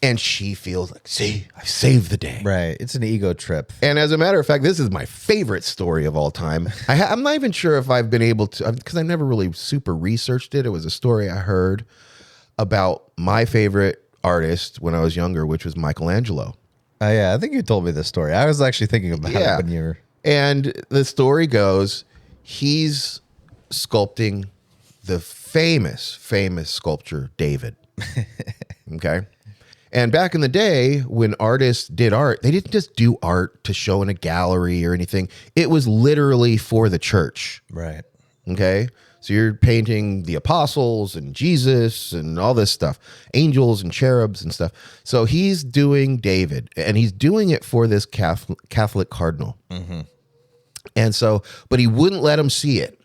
And she feels like, see, I saved the day. Right. It's an ego trip. And as a matter of fact, this is my favorite story of all time. I'm not even sure if I've been able to, because I never really super researched it. It was a story I heard about my favorite artist when I was younger, which was Michelangelo. Yeah, I think you told me this story. I was actually thinking about it when you were. And the story goes, he's sculpting the famous sculpture, David. Okay. And back in the day when artists did art, they didn't just do art to show in a gallery or anything. It was literally for the church. Right. Okay. So you're painting the apostles and Jesus and all this stuff, angels and cherubs and stuff. So he's doing David, and he's doing it for this Catholic cardinal. And so, but he wouldn't let him see it.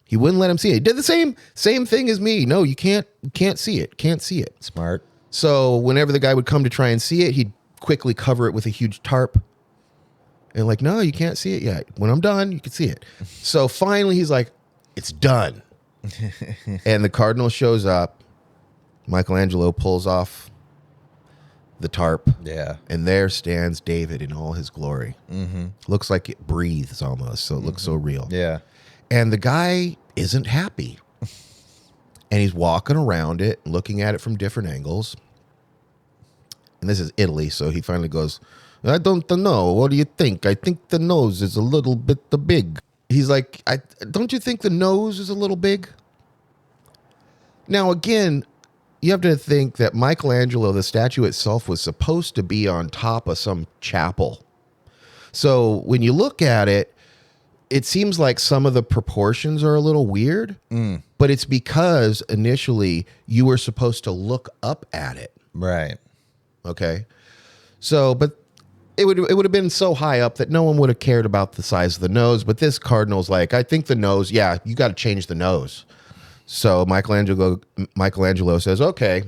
He wouldn't let him see it. He did the same thing as me. No, you can't see it. Can't see it. Smart. So whenever the guy would come to try and see it, he'd quickly cover it with a huge tarp. And like, no, you can't see it yet. When I'm done, you can see it. So finally he's like, it's done. And the cardinal shows up. Michelangelo pulls off the tarp. Yeah. And there stands David in all his glory. Looks like it breathes almost. So it looks so real. Yeah. And the guy isn't happy. And he's walking around it, looking at it from different angles. And this is Italy, so he finally goes, I don't know. What do you think? I think the nose is a little bit big. He's like, don't you think the nose is a little big? Now, again, you have to think that Michelangelo, the statue itself, was supposed to be on top of some chapel. So when you look at it, it seems like some of the proportions are a little weird, but it's because initially you were supposed to look up at it. Right. Okay. So, but it would have been so high up that no one would have cared about the size of the nose. But this cardinal's like, I think the nose, yeah, you got to change the nose. So Michelangelo says, okay,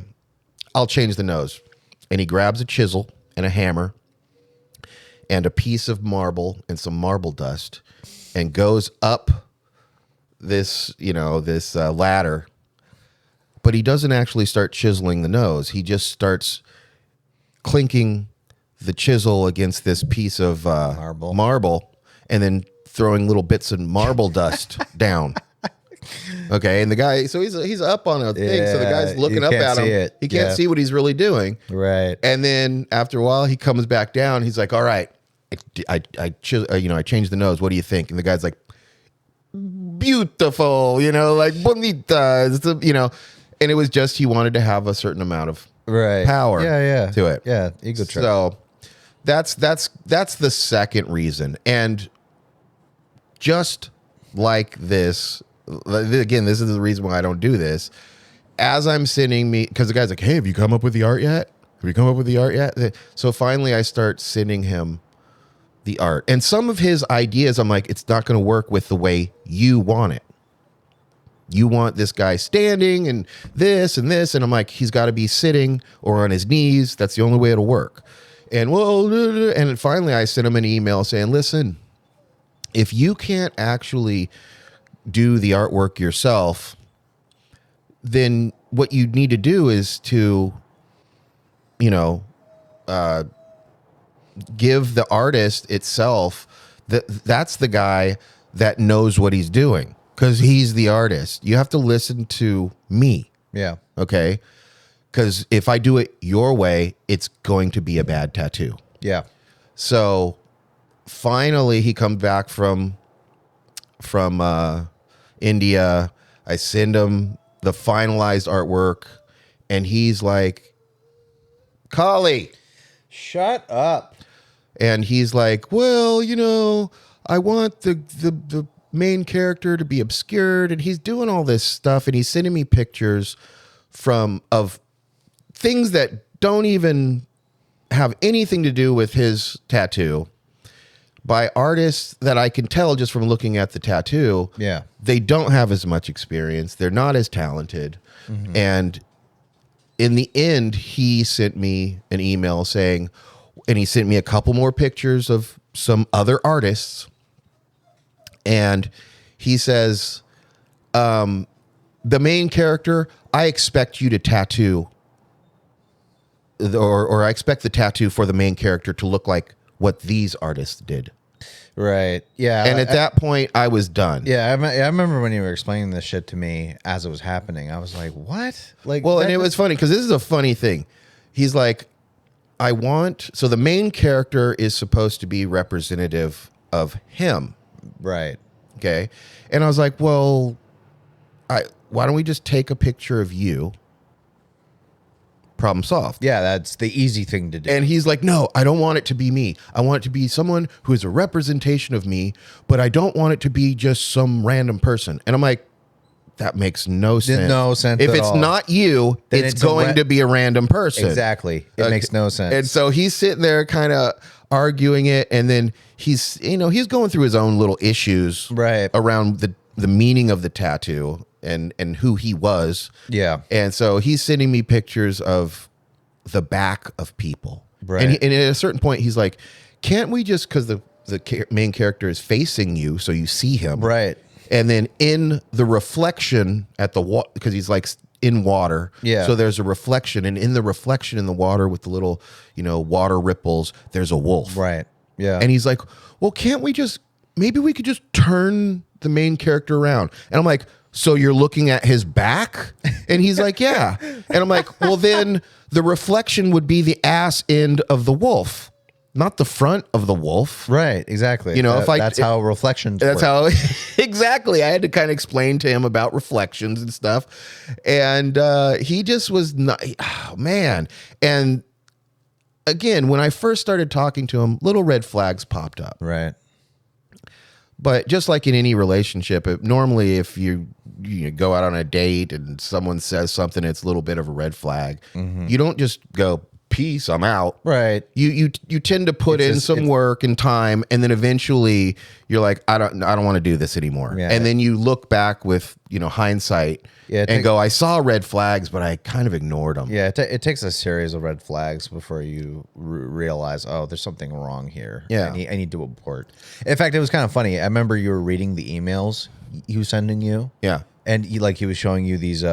I'll change the nose. And he grabs a chisel and a hammer and a piece of marble and some marble dust and goes up this ladder. But he doesn't actually start chiseling the nose. He just starts clinking the chisel against this piece of marble and then throwing little bits of marble dust down. Okay, and the guy, so he's up on a thing, so the guy's looking up at him. He can't see what he's really doing. Right. And then after a while, he comes back down. He's like, all right, I changed the nose. What do you think? And the guy's like, beautiful, like bonita, and it was just he wanted to have a certain amount of power to it. Yeah, ego trip. So that's the second reason. And just like this, again, this is the reason why I don't do this. As I'm sending because the guy's like, hey, have you come up with the art yet? So finally I start sending him the art. And some of his ideas, I'm like, it's not going to work with the way you want it. You want this guy standing and this and this. And I'm like, he's got to be sitting or on his knees. That's the only way it'll work. And and finally I sent him an email saying, listen, if you can't actually do the artwork yourself, then what you need to do is to, give the artist itself that's the guy that knows what he's doing, because he's the artist. You have to listen to me. Yeah. Okay. Because if I do it your way, it's going to be a bad tattoo. Yeah. So finally he comes back from India. I send him the finalized artwork and he's like, Kali, shut up. And he's like, well, I want the main character to be obscured. And he's doing all this stuff. And he's sending me pictures of things that don't even have anything to do with his tattoo by artists that I can tell just from looking at the tattoo. Yeah. They don't have as much experience. They're not as talented. Mm-hmm. And in the end, he sent me an email saying, and he sent me a couple more pictures of some other artists. And he says, the main character, I expect you to tattoo, or I expect the tattoo for the main character to look like what these artists did. Right. Yeah. And at that point, I was done. Yeah. I remember when you were explaining this shit to me as it was happening. I was like, what? And it was funny because this is a funny thing. He's like, so the main character is supposed to be representative of him. Right. Okay. And I was like, well, why don't we just take a picture of you, problem solved. Yeah, that's the easy thing to do. And he's like, no, I don't want it to be me. I want it to be someone who is a representation of me, but I don't want it to be just some random person. And I'm like, that makes no sense. No sense If at it's all. not you, Then it's it's a going to be a random person. Exactly. It makes no sense. And so he's sitting there kind of arguing it, and then he's going through his own little issues around the meaning of the tattoo and who he was. Yeah. And so he's sending me pictures of the back of people. Right. And at a certain point, he's like, can't we just, because the main character is facing you, so you see him. Right. And then in the reflection at the water, because he's like in water. Yeah. So there's a reflection, and in the reflection in the water with the little, water ripples, there's a wolf. Right. Yeah. And he's like, well, can't we maybe we could just turn the main character around? And I'm like, so you're looking at his back? And he's like, yeah. And I'm like, well, then the reflection would be the ass end of the wolf, not the front of the wolf. Right. Exactly. That's how reflections That's work. how, exactly. I had to kind of explain to him about reflections and stuff. And he just was not, oh, man. And again, when I first started talking to him, little red flags popped up. Right. But just like in any relationship, normally if you go out on a date and someone says something, it's a little bit of a red flag. Mm-hmm. You don't just go, peace, I'm out. Right. You tend to put in some work and time, and then eventually you're like, I don't want to do this anymore. Yeah. And then you look back with hindsight and go, I saw red flags, but I kind of ignored them. Yeah, it takes a series of red flags before you realize, oh, there's something wrong here. Yeah. I need to report. In fact, it was kind of funny. I remember you were reading the emails he was sending you. Yeah. And he was showing you these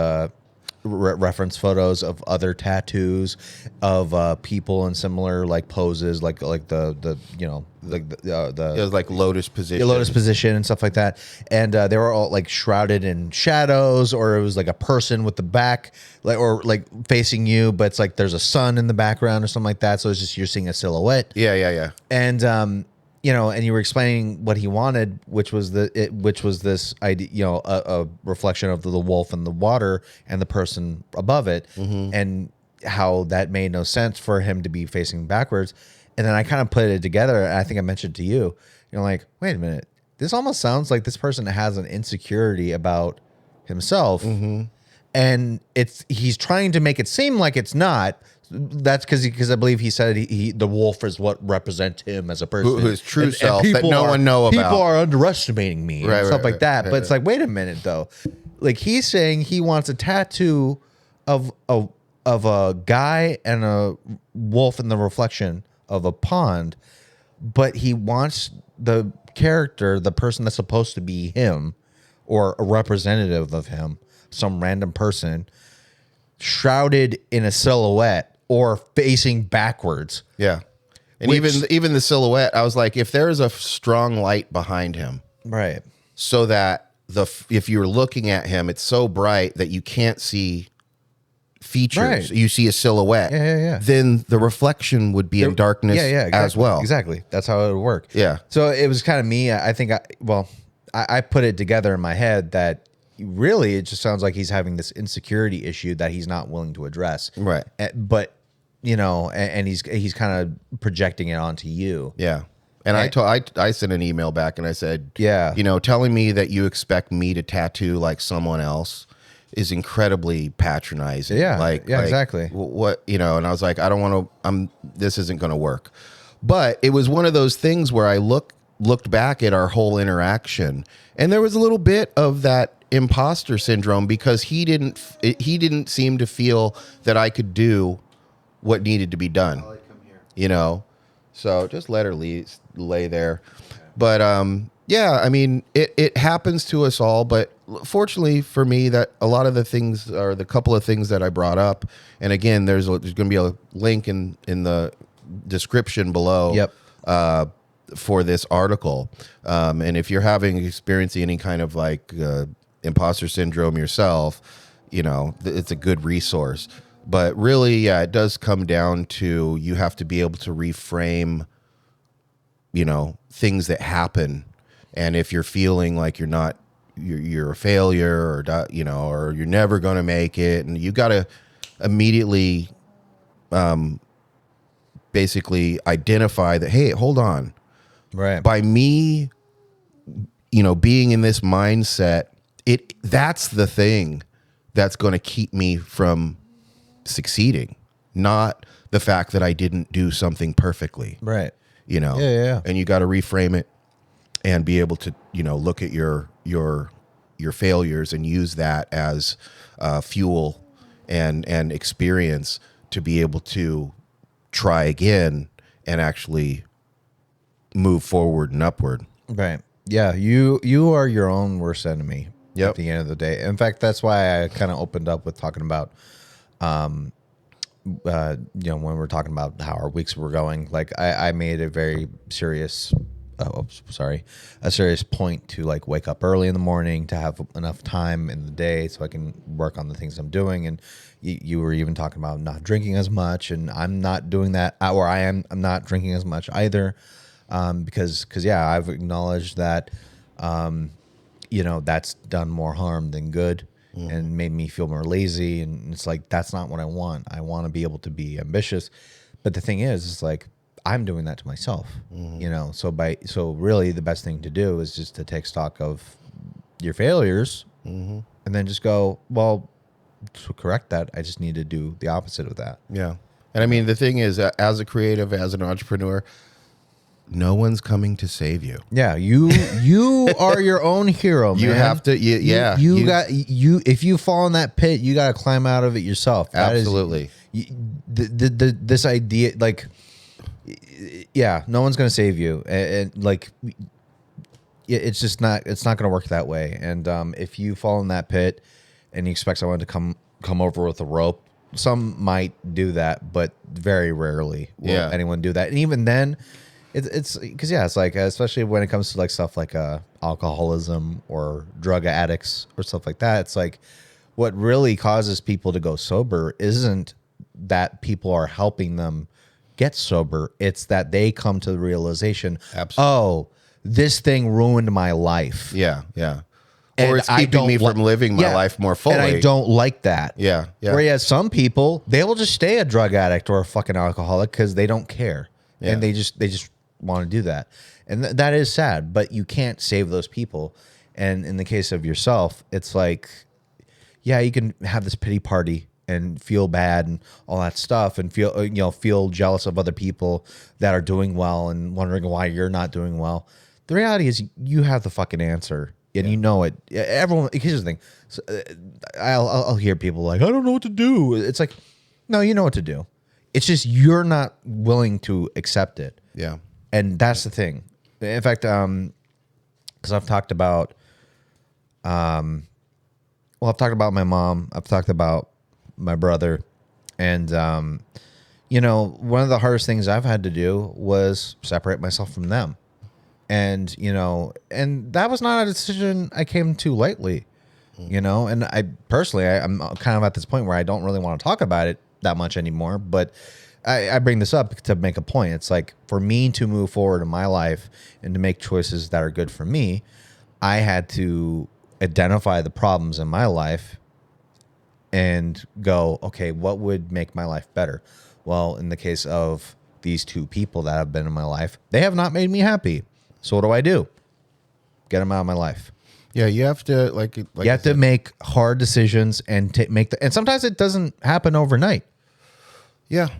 reference photos of other tattoos of people in similar poses, like the It was like lotus position. lotus position and stuff like that, and they were all shrouded in shadows, or it was like a person with the back or facing you, but it's there's a sun in the background or something like that, so it's just you're seeing a silhouette. Yeah. And and you were explaining what he wanted, which was this idea, a reflection of the wolf in the water and the person above it, and how that made no sense for him to be facing backwards. And then I kind of put it together, and I think I mentioned to you, wait a minute, this almost sounds like this person has an insecurity about himself, and he's trying to make it seem like it's not. That's because I believe he said the wolf is what represents him as a person, his true self that no one know about. People are underestimating me and stuff like that. Right, but it's wait a minute though, he's saying he wants a tattoo of a guy and a wolf in the reflection of a pond, but he wants the character, the person that's supposed to be him or a representative of him, some random person, shrouded in a silhouette or facing backwards. Yeah. And even the silhouette, I was like, if there's a strong light behind him, right, so that if you're looking at him, it's so bright that you can't see features. Right. You see a silhouette. Yeah. Then the reflection would be in darkness exactly, as well. Exactly. That's how it would work. Yeah. So it was kind of me. I think I put it together in my head that really it just sounds like he's having this insecurity issue that he's not willing to address. Right. But and he's kind of projecting it onto you. Yeah. And I sent an email back and I said, yeah, telling me that you expect me to tattoo like someone else is incredibly patronizing. Yeah. Exactly. What, and I was like, I don't want to, this isn't going to work. But it was one of those things where I looked back at our whole interaction, and there was a little bit of that imposter syndrome because he didn't seem to feel that I could do what needed to be done. So just let her lay there. But yeah, I mean, it happens to us all, but fortunately for me, that a lot of the things are the couple of things that I brought up, and again, there's going to be a link in the description below. Yep. For this article, and if you're experiencing any kind of imposter syndrome yourself, it's a good resource. But really, yeah, it does come down to you have to be able to reframe, things that happen. And if you're feeling like you're a failure or you're never going to make it, and you got to immediately basically identify that, hey, hold on. Right. By me, being in this mindset, that's the thing that's going to keep me from succeeding, not the fact that I didn't do something perfectly. Right. Yeah. And you got to reframe it and be able to, look at your failures and use that as fuel and experience to be able to try again and actually move forward and upward. Right. Yeah. You are your own worst enemy. Yep. At the end of the day. In fact, that's why I kind of opened up with talking about, when we're talking about how our weeks were going, like I made a very serious, a serious point to like wake up early in the morning to have enough time in the day so I can work on the things I'm doing. And you were even talking about not drinking as much, and I'm not doing that, or I'm not drinking as much either. Because I've acknowledged that, that's done more harm than good and made me feel more lazy. And it's like, that's not what I want. I want to be able to be ambitious. But the thing is, it's like, I'm doing that to myself, so really the best thing to do is just to take stock of your failures and then just go, well, to correct that, I just need to do the opposite of that. Yeah. And I mean, the thing is, as a creative, as an entrepreneur, no one's coming to save you. Yeah, you are your own hero, man. You have to, if you fall in that pit, you got to climb out of it yourself. Absolutely. This idea, like, no one's gonna save you, and like, it's just not. It's not gonna work that way. And if you fall in that pit, and you expect someone to come over with a rope, some might do that, but very rarely will anyone do that. And even then, it's because it's like, especially when it comes to like stuff like alcoholism or drug addicts or stuff like that, it's like what really causes people to go sober isn't that people are helping them get sober. It's that they come to the realization, oh, this thing ruined my life. Yeah. And or it's keeping me from living my life more fully. And I don't like that. Yeah. Whereas some people, they will just stay a drug addict or a fucking alcoholic because they don't care. Yeah. And they just want to do that. And that is sad, but you can't save those people. And in the case of yourself, it's like, you can have this pity party and feel bad and all that stuff and feel jealous of other people that are doing well and wondering why you're not doing well. The reality is you have the fucking answer. And you know it. Everyone. Here's the thing. So, I'll hear people like, I don't know what to do. It's like, no, you know what to do. It's just you're not willing to accept it. Yeah. And that's the thing. In fact, because I've talked about, I've talked about my mom. I've talked about my brother, and one of the hardest things I've had to do was separate myself from them. And, and that was not a decision I came to lightly, and I personally, I'm kind of at this point where I don't really want to talk about it that much anymore, but I bring this up to make a point. It's like, for me to move forward in my life and to make choices that are good for me, I had to identify the problems in my life and go, okay, what would make my life better? Well, in the case of these two people that have been in my life, they have not made me happy. So what do? Get them out of my life. Yeah, you have to you have to make hard decisions and and sometimes it doesn't happen overnight. Yeah,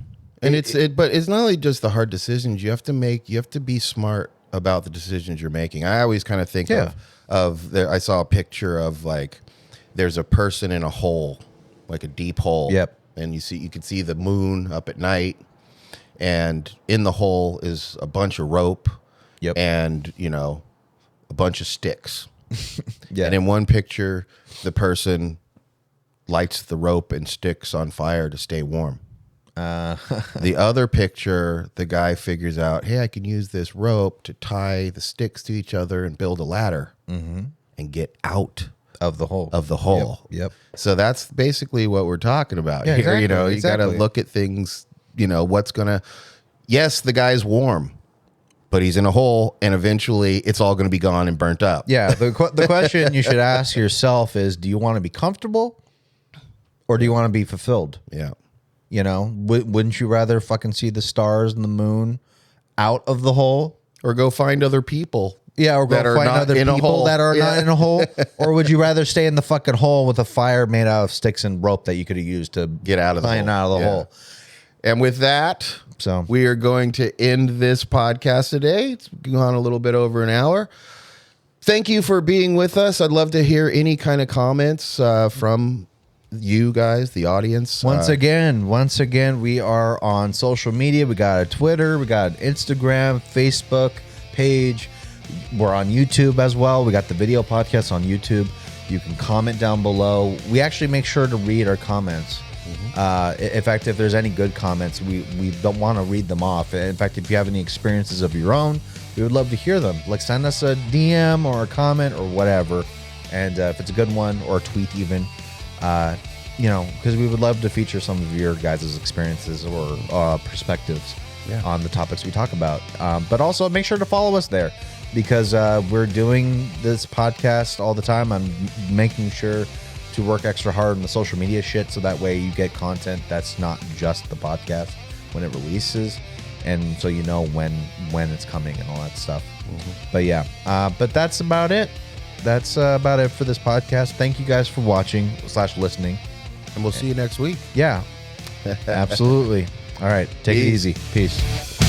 and but it's not only just the hard decisions you have to be smart about the decisions you're making. I always kind of think I saw a picture of like there's a person in a hole, like a deep hole. Yep. And you can see the moon up at night, and in the hole is a bunch of rope. Yep. And, a bunch of sticks. Yeah. And in one picture, the person lights the rope and sticks on fire to stay warm. The other picture, the guy figures out, hey, I can use this rope to tie the sticks to each other and build a ladder and get out of the hole. Yep. So that's basically what we're talking about here. Exactly, You got to look at things, yes, the guy's warm, but he's in a hole, and eventually it's all going to be gone and burnt up. Yeah. The question you should ask yourself is, do you want to be comfortable or do you want to be fulfilled? Yeah. You know, wouldn't you rather fucking see the stars and the moon out of the hole? Or go find other people. Yeah, or go that are find not other in a people hole. that are Yeah. not in a hole? Or would you rather stay in the fucking hole with a fire made out of sticks and rope that you could have used to Get out of the climb hole. out of the Yeah. hole? And with that, So we are going to end this podcast today. It's gone a little bit over an hour. Thank you for being with us. I'd love to hear any kind of comments from you guys, the audience. Once again, we are on social media. We got a Twitter, we got an Instagram, Facebook page. We're on YouTube as well. We got the video podcast on YouTube. You can comment down below. We actually make sure to read our comments. In fact, if there's any good comments, we don't want to read them off. In fact, if you have any experiences of your own, we would love to hear them. Like, send us a DM or a comment or whatever. And if it's a good one, or a tweet even, you know, because we would love to feature some of your guys' experiences or perspectives on the topics we talk about. But also make sure to follow us there, because we're doing this podcast all the time. I'm making sure to work extra hard on the social media shit, so that way you get content that's not just the podcast when it releases, and so you know when it's coming and all that stuff. But yeah, but that's about it. That's about it for this podcast. Thank you guys for watching / listening. And we'll see you next week. Yeah, absolutely. All right, take it Peace. easy. Peace.